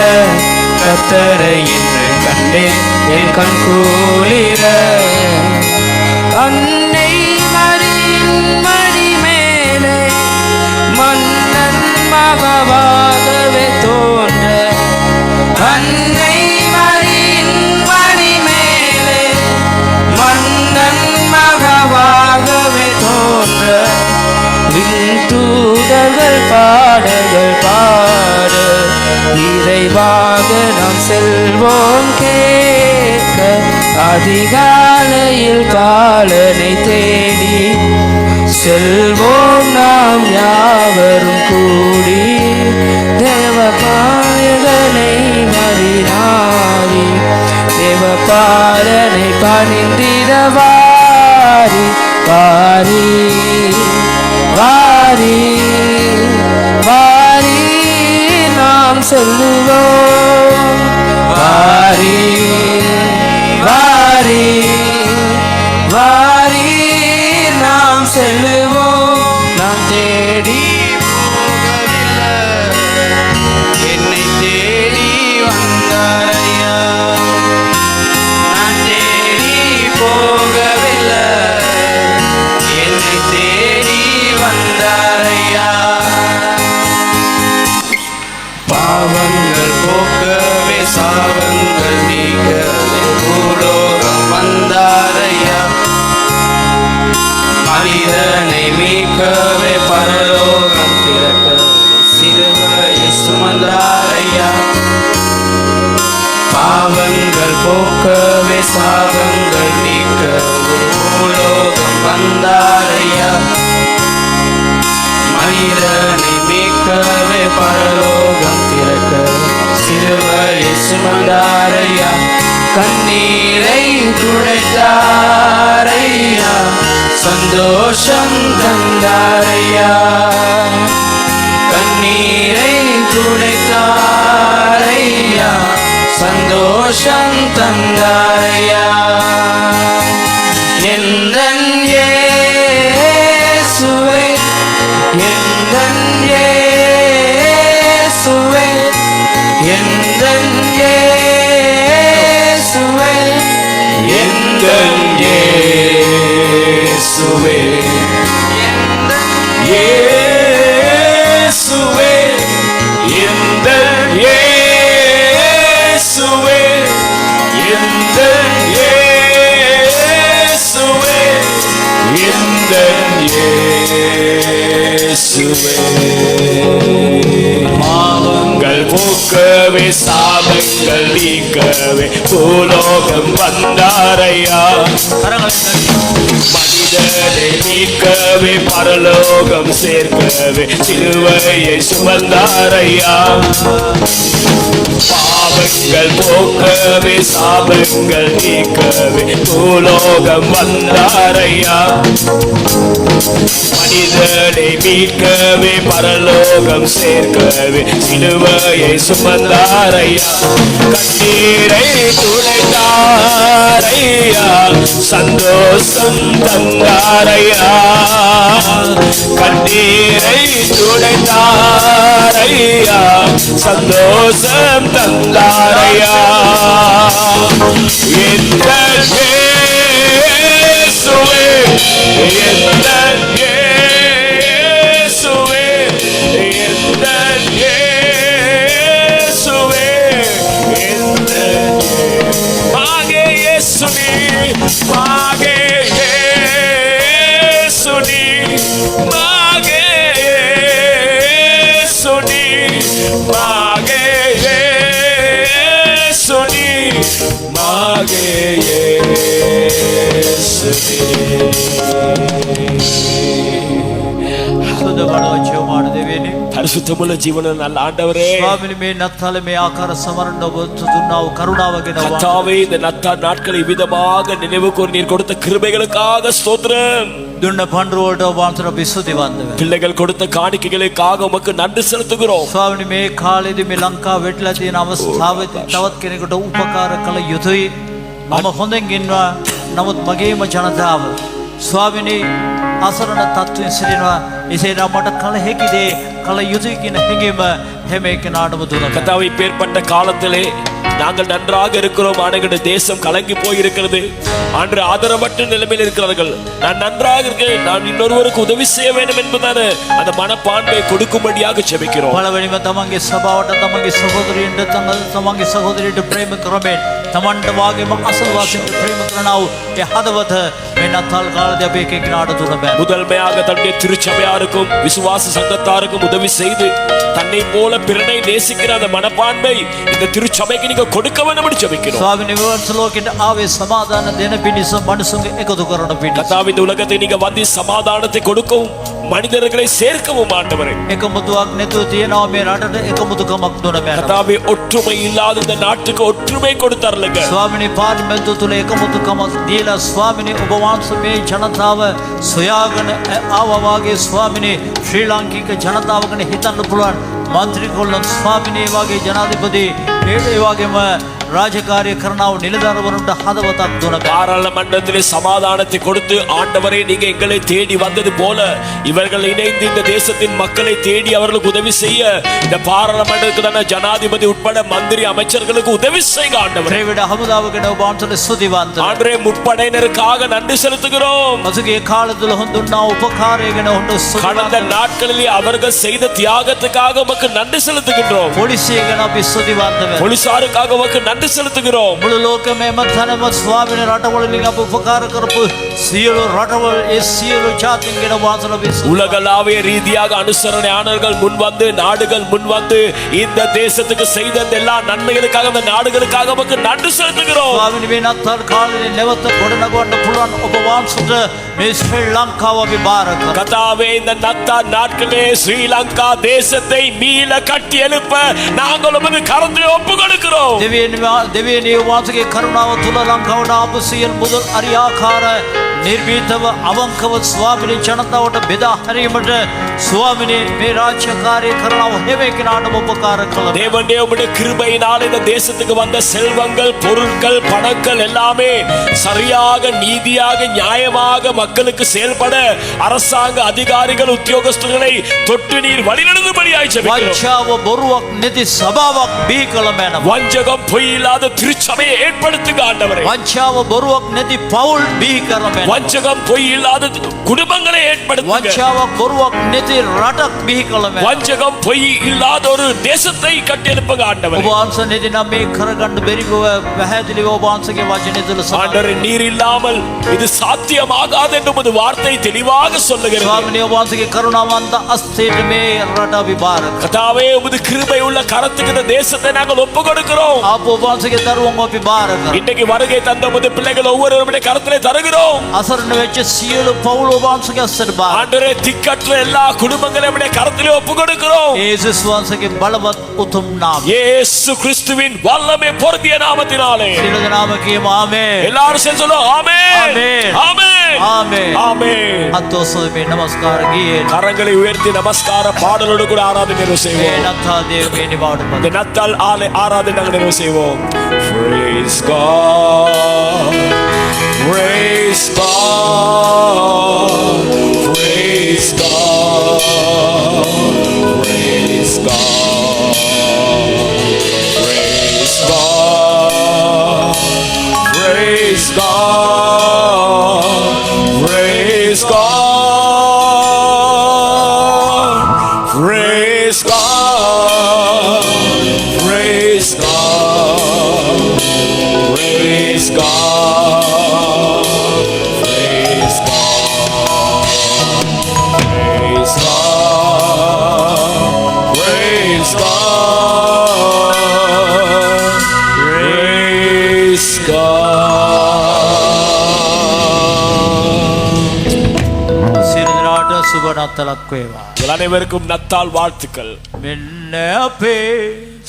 கர்த்தரை இன்று கண்டேன், என் கண் கூலிர. அன்னை மரியின் மடி மேலே மன்னன் மகவாகவே தோன்ற. அன்னை மரியின் மடி மேலே மன்னன் மகவாகவே தோன்ற. விண்தூதர்கள் பாடல்கள் பாட, இறைவாக நாம் செல்வோம் கேட்க. அதிகாலையில் காலனை தேடி செல்வோம் நாம் யாவரும் கூடி. தேவபாலனை மறினாரி, தேவபாலனை பணிந்திட வாரி. வாரி வாரி வாரி நாம் செல்லுவோம். வாரி வாரி வாரி மீட்கவே பூலோகம் வந்தாரையா மனிதனை மீட்கவே பரலோகம் திறக்க சிலுவையை சுமந்தாரையா கண்ணீரை துடைத்தாரையா சந்தோஷம் தந்தாரையா கண்ணீரை துடைத்தாரையா சந்தோஷம் தந்தாரையா எந்தன் இயேசுவே எந்தன் இயேசுவே எந்தன் இயேசுவே எந்தன் இயேசுவே இயேசுவே எந்தன் இயேசுவே எந்தன் இயேசுவே எந்தன் இயேசுவே பாவங்கள் போக்கவே சாபங்கள் நீக்கவே பூலோகம் வந்தாரையா மனிதனை மீட்கவே பரலோகம் சேர்க்கவே சிலுவையை சுமந்தாரையா பாவங்கள் போக்கவே சாபங்கள் நீக்கவே பூலோகம் வந்தாரையா மனிதனை மீட்கவே பரலோகம் சேர்க்கவே சிலுவையை சுமந்தாரையா கண்ணீரை துடைத்தாரையா சந்தோஷம் தந்தாரையா கண்ணீரை துடைத்தாரையா சந்தோஷம் தந்தாரையா எந்த இயேசுவே எந்த இயேசுவே எந்த இயேசுவே எந்த மாगे இயேசுனி மாगे இயேசுனி மாगे இயேசுனி மாगे இயேசுனி மாगे పరిశుద్ధముల జీవనం నల్ల ఆండవరే స్వామిని మే నత్తాల మే ఆకార సమరణ వస్తుతున్నావు కరుణావగిన கர்த்தாவே இந்த நத்தார் நாட்களை விதமாக நினைவு கூர்ந்து நீர் கொடுத்த கிருபைகளுக்காக ஸ்தோத்திரம் දුන්න පඬුරුවට වහන්සේට විසුද්ධි වන්දන பிள்ளைகள் கொடுத்த காணிக்கைகளுக்காக உமக்கு நன்றி செலுத்துகிறோம் ස්වාමිනේ මේ කාලෙදී මේ ලංකාව වෙట్లా තියෙන අවස්ථාවේ තවත් කෙනෙකුට උපකාර කළ යුතුයි මම හොඳින් ඉන්නවා නමුත් මගේම ජනතාව ස්වාමිනේ අසරණ තත්ත්වයෙන් සිටිනවා එසේනම් මට කල හැකි දේ කල යුතුයි කියන හැඟීම හැම එක්කෙනාටම දුන්නා கர்த்தாவே இப்பேற்பட்ட காலத்திலே நாங்கள் நன்றாக இருக்கிறோம் ஆனகட தேசம் கலங்கி போய் இருக்கிறது ஆண்டு ஆதரவற்ற நிலைமையில் இருக்கிறார்கள் நான் நன்றாக இருக்கேன் நான் இன்னொருவருக்கு உதவி செய்ய வேண்டும் என்பதான அந்த மனப்பான்மை கொடுக்கும்படியாக ஜெபிக்கிறோம் පළවෙනිම තමන්ගේ සභාවට තමන්ගේ සහෝදරයන්ට තමන්ගේ සහෝදරියට ප්‍රේම කරමින් තමන්ට වාගේම අසල්වාසීන්ට ප්‍රේම කරනව ඒ හදවත මේ නත්තල් කාලේදී අපේ එක්කෙනාට දුන්න බෑ முதல்மையாக தன்னுடைய திருச்சபையாருக்கும் விசுவாச சங்கத்தாருக்கும் உதவி செய்து தன்னை போல பிறனை நேசிக்கிற அந்த மனப்பான்மை இந்த திருச்சபைக்கு நீங்க கொடுக்க வேண்டும் என்று ஜெபிக்கிறோம் ස්වාමිනේ විවර්ත ලෝකෙට ආවේ සමාදාන දෙන පිණිස මනුසුන්ගේ එකතු කරන පිණිස கர்த்தாவே இந்த உலகத்தை நீங்க வந்து சமாதானத்தை கொடுக்கவும் மனிதர்களை சேர்க்கவும் ஆண்டவரே එකමුතුවක් නැතුව තියෙනවා මේ රටට එකමුතුකමක් දුන බෑ கர்த்தாவே ஒற்றுமை இல்லாத இந்த நாட்டுக்கு ஒற்றுமை கொடுத்தாருங்க ස්වාමිනේ පාර්ලිමේන්තුව තුල එකමුතුකමක් දීලා ස්වාමිනේ ඔබ වහන්සේ මේ ජනතාව සොයාගෙන ආවා වාගේ ස්වාමිනේ ශ්‍රී ලාංකික ජනතාවගෙන හිතන්න පුළුවන් මන්ත්‍රී කොල්ලන් ස්වාමිනේ වාගේ ජනාධිපති ඒ වගේම ராஜகாரிய கருணாவு நிலதாரவருண்ட ஹதவதක් දුන பாராளுமன்றத்திலே சமாதானத்தை கொடுத்து ஆண்டவரே நீங்க எங்களை தேடி வந்தது போல இவர்கள் இணைந்து இந்த தேசத்தின் மக்களை தேடி அவர்களுக்கு உதவி செய்ய இந்த பாராளுமன்றத்துக்கான ஜனாதிபதி உட்பட மந்திரி அமைச்சர்களுக்கு உதவி செய்யுங்க ஆண்டவரே ත්‍රිවිධ හමුදාවකට ඔබ වහන්සේට ස්තුතිවන්ත ஆண்டவரே முற்படையினருக்காக நன்றி செலுத்துகிறோம் පසුගිය කාල තුල හොඳුන්නා උපකාරය ගැන ඔබට கடந்த ස්තුතිවන්ත நாட்களிலே அவர்கள் செய்த தியாகத்துக்காக உமக்கு நன்றி செலுத்துகின்றோம் පොලිසිය ගැන අපි ස්තුතිවන්ත වෙනවා போலீசாருக்காக உமக்கு நன்றி செலுத்துகிறோம் මුළු ලෝකෙම තනම ස්වාමීන් රටවලින් අප උපකාර කරපු සියලු රටවල් ඒ සියලු ජාතීන්ගෙන වාසල විසු உலகளாவிய ரீதியாக அனுசரணையாளர்கள் முன்வந்து நாடுகள் முன்வந்து இந்த தேசத்துக்கு செய்த எல்லா நன்மைகளுக்காக அந்த நாடுகளுக்காக நமக்கு நன்றி செலுத்துகிறோம். ස්වාමිනේ මේ නත්තල් කාලේ නැවත ගොඩනගවන්න පුළුවන් ඔබ වහන්සේට මේ ශ්‍රී ලංකාව අපි බාර කරමු. கர்த்தாவே இந்த நத்தார் நாட்களே ஸ்ரீலங்கா தேசத்தை மீள கட்டி எழுப்ப நாங்கள் உமது கரத்திலே ஒப்பு கொடுக்கிறோம். දෙවියනි වාසගේ කරුණාව තුල ලංකාවට ආපු සියලු මුදල් අරියාකාර නිර්භීතව අවංකව ස්වාමිනේ ජනතාවට බෙදා හැරීමට ස්වාමිනේ මේ රාජ්‍යකාරී කරනව හැමකෙනාටම උපකාර කළා. தேவனே உம்முடைய கிருபையினால் இந்த தேசத்துக்கு வந்த செல்வங்கள் பொருட்கள் பணங்கள் எல்லாமே சரியாக நீதியாக நியாயமாக மக்களுக்கு செயல்பட அரசாங்க அதிகாரிகள் உத்தியோகஸ்தர்களை தொட்டு நீர் வழிநடத்தும்படியாய் ஜெபிக்கிறோம். වංචාව බොරුවක් නැති සභාවක් බිහි කළ මැනව. வஞ்சகம் பொய் இல்லாத திருச்சபையை ஏற்படுத்துங்க ஆண்டவரே. වංචාව බොරුවක් නැති පවුල් බිහි කර මැනව. வஞ்சகம் பொய் இல்லாத குடும்பங்களை ஏற்படுத்துங்க. වංචාවක් බොරුවක් නැති රටක් බිහි කළ මැනව. வஞ்சகம் பொய் இல்லாத ஒரு தேசத்தை கட்டியெழுப்புங்க ஆண்டவரே. ඔබ වහන්සේ නැති නම් මේ කරගන්න බැරි බව පැහැදිලිව ඔබ වහන්සේගේ වචනේ තුල සඳහන්. ஆண்டவரே நீர் இல்லாமல் இது சாத்தியமாகாது என்று உமது வார்த்தை தெளிவாக சொல்லுகிறது. ස්වාමිනේ ඔබ වහන්සේගේ කරුණාවන්ත අස්තේට මේ රට අපි බාර කරමු. கர்த்தாவே உமது கிருபை உள்ள கரத்துக்கு இந்த தேசத்தை நாங்கள் ஒப்பு கொடுக்கிறோம். ආපෝ ඔබ වහන්සේගේ දරුවෝ අපි බාර කරමු. இன்னைக்கு வருகை தந்த உமது பிள்ளைகள் ஒவ்வொருவருடைய கரத்திலே தருகிறோம். අසරණ වෙච්ච සියලු පවුල් ඔබ වහන්සේගේ අස්සට බාර. ஆண்டவரே திக்கற்ற எல்லா குடும்பங்களையும் உம்முடைய கரத்திலே ஒப்பு கொடுக்கிறோம். යේසුස් වහන්සේගේ බලවත් උතුම් නාමය. இயேசு கிறிஸ்துவின் வல்லமை பொருந்திய நாமத்தினாலே සියලු දෙනාම කියමු ආමේන්. எல்லாரும் சேர்ந்து சொல்லுவோம் ஆமென் ஆமென். ஆமென் ආමේන්. ஆமென். අත්ෝසමේ නමස්කාර ගියේ. கரங்களை உயர்த்தி நமஸ்கார பாடலோடு கூட ஆராதனை நிறைவு මේ செய்வோம். නත්තා දේවගේ නිවාඩු இந்த நத்தால் ஆராதனை நாங்கள் நிறைவு செய்வோம். Praise God, praise God, praise God, praise God, praise God, praise God, praise God, praise God, praise God, praise God, praise God, praise God, praise God, praise God. සියලු දෙනාට සුබ නත්තලක් වේවා. உங்கள் அனைவருக்கும் நத்தால் வாழ்த்துக்கள். මෙන්න අපේ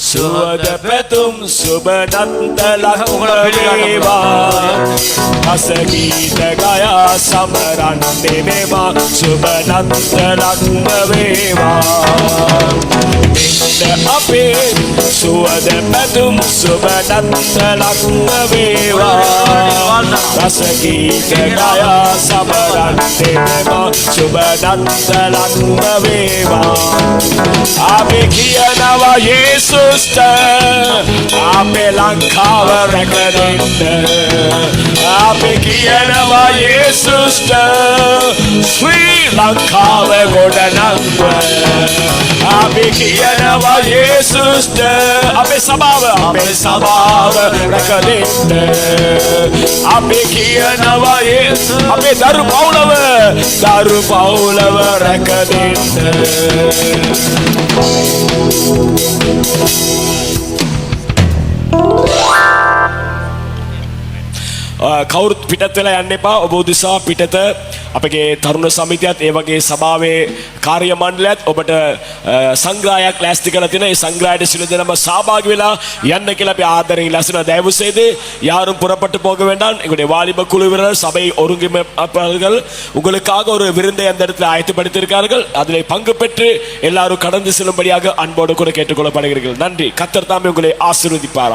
සුවද පැතුම් සුබ නත්තලක් වේවා. අසගීත ගයා සමරන්න දෙමෙවා සුබ නත්තලක්ම වේවා. මෙන්න අපේ සුවද පැතුම් සුබ නත්තලක්ම වේවා. රසගීත ගයා සමරන්න දෙමෙවා සුබ නත්තලක්ම වේවා. අපි කියනවා යේසුස්ට අපේ ලංකාව රැකගන්න. අපි කියනවා යේසුස්ට ශ්‍රී ලංකාව ගොඩනංව. අපි කියනවා යේසුස්ට අපේ සභාව රැකගන්න. අපි කියනවා අපේ දරු පවුලව රැකගන්න. කවුරුත් පිටත් වෙලා යන්න එපා. ඔබ උදෙසා පිටත අපගේ තරුණ සමිතියත් ඒ වගේ සභාවේ කාර්ය මණ්ඩලයත් ඔබට සංග්‍රහයක් ලෑස්ති කරලා තියෙනවා. ඒ සංග්‍රහයට සිළු දෙනම සහභාගී වෙලා යන්න කියලා අපි ආදරයෙන් ඉල්ලා தயவு செய்து யாரும் புறப்பட்டு போக வேண்டாம். எங்களுடைய வாலிப குழுவினர் சபை ஒருங்கிணைப்பாளர்கள் உங்களுக்காக ஒரு விருந்தை அந்த இடத்துல ஆயத்தப்படுத்தியிருக்கார்கள். அதில் பங்கு பெற்று எல்லாரும் கடந்து செல்லும்படியாக அன்போடு கூட கேட்டுக்கொள்ளப்படுகிறீர்கள். நன்றி. கர்த்தர் தாமே உங்களை ஆசீர்வதிப்பார்.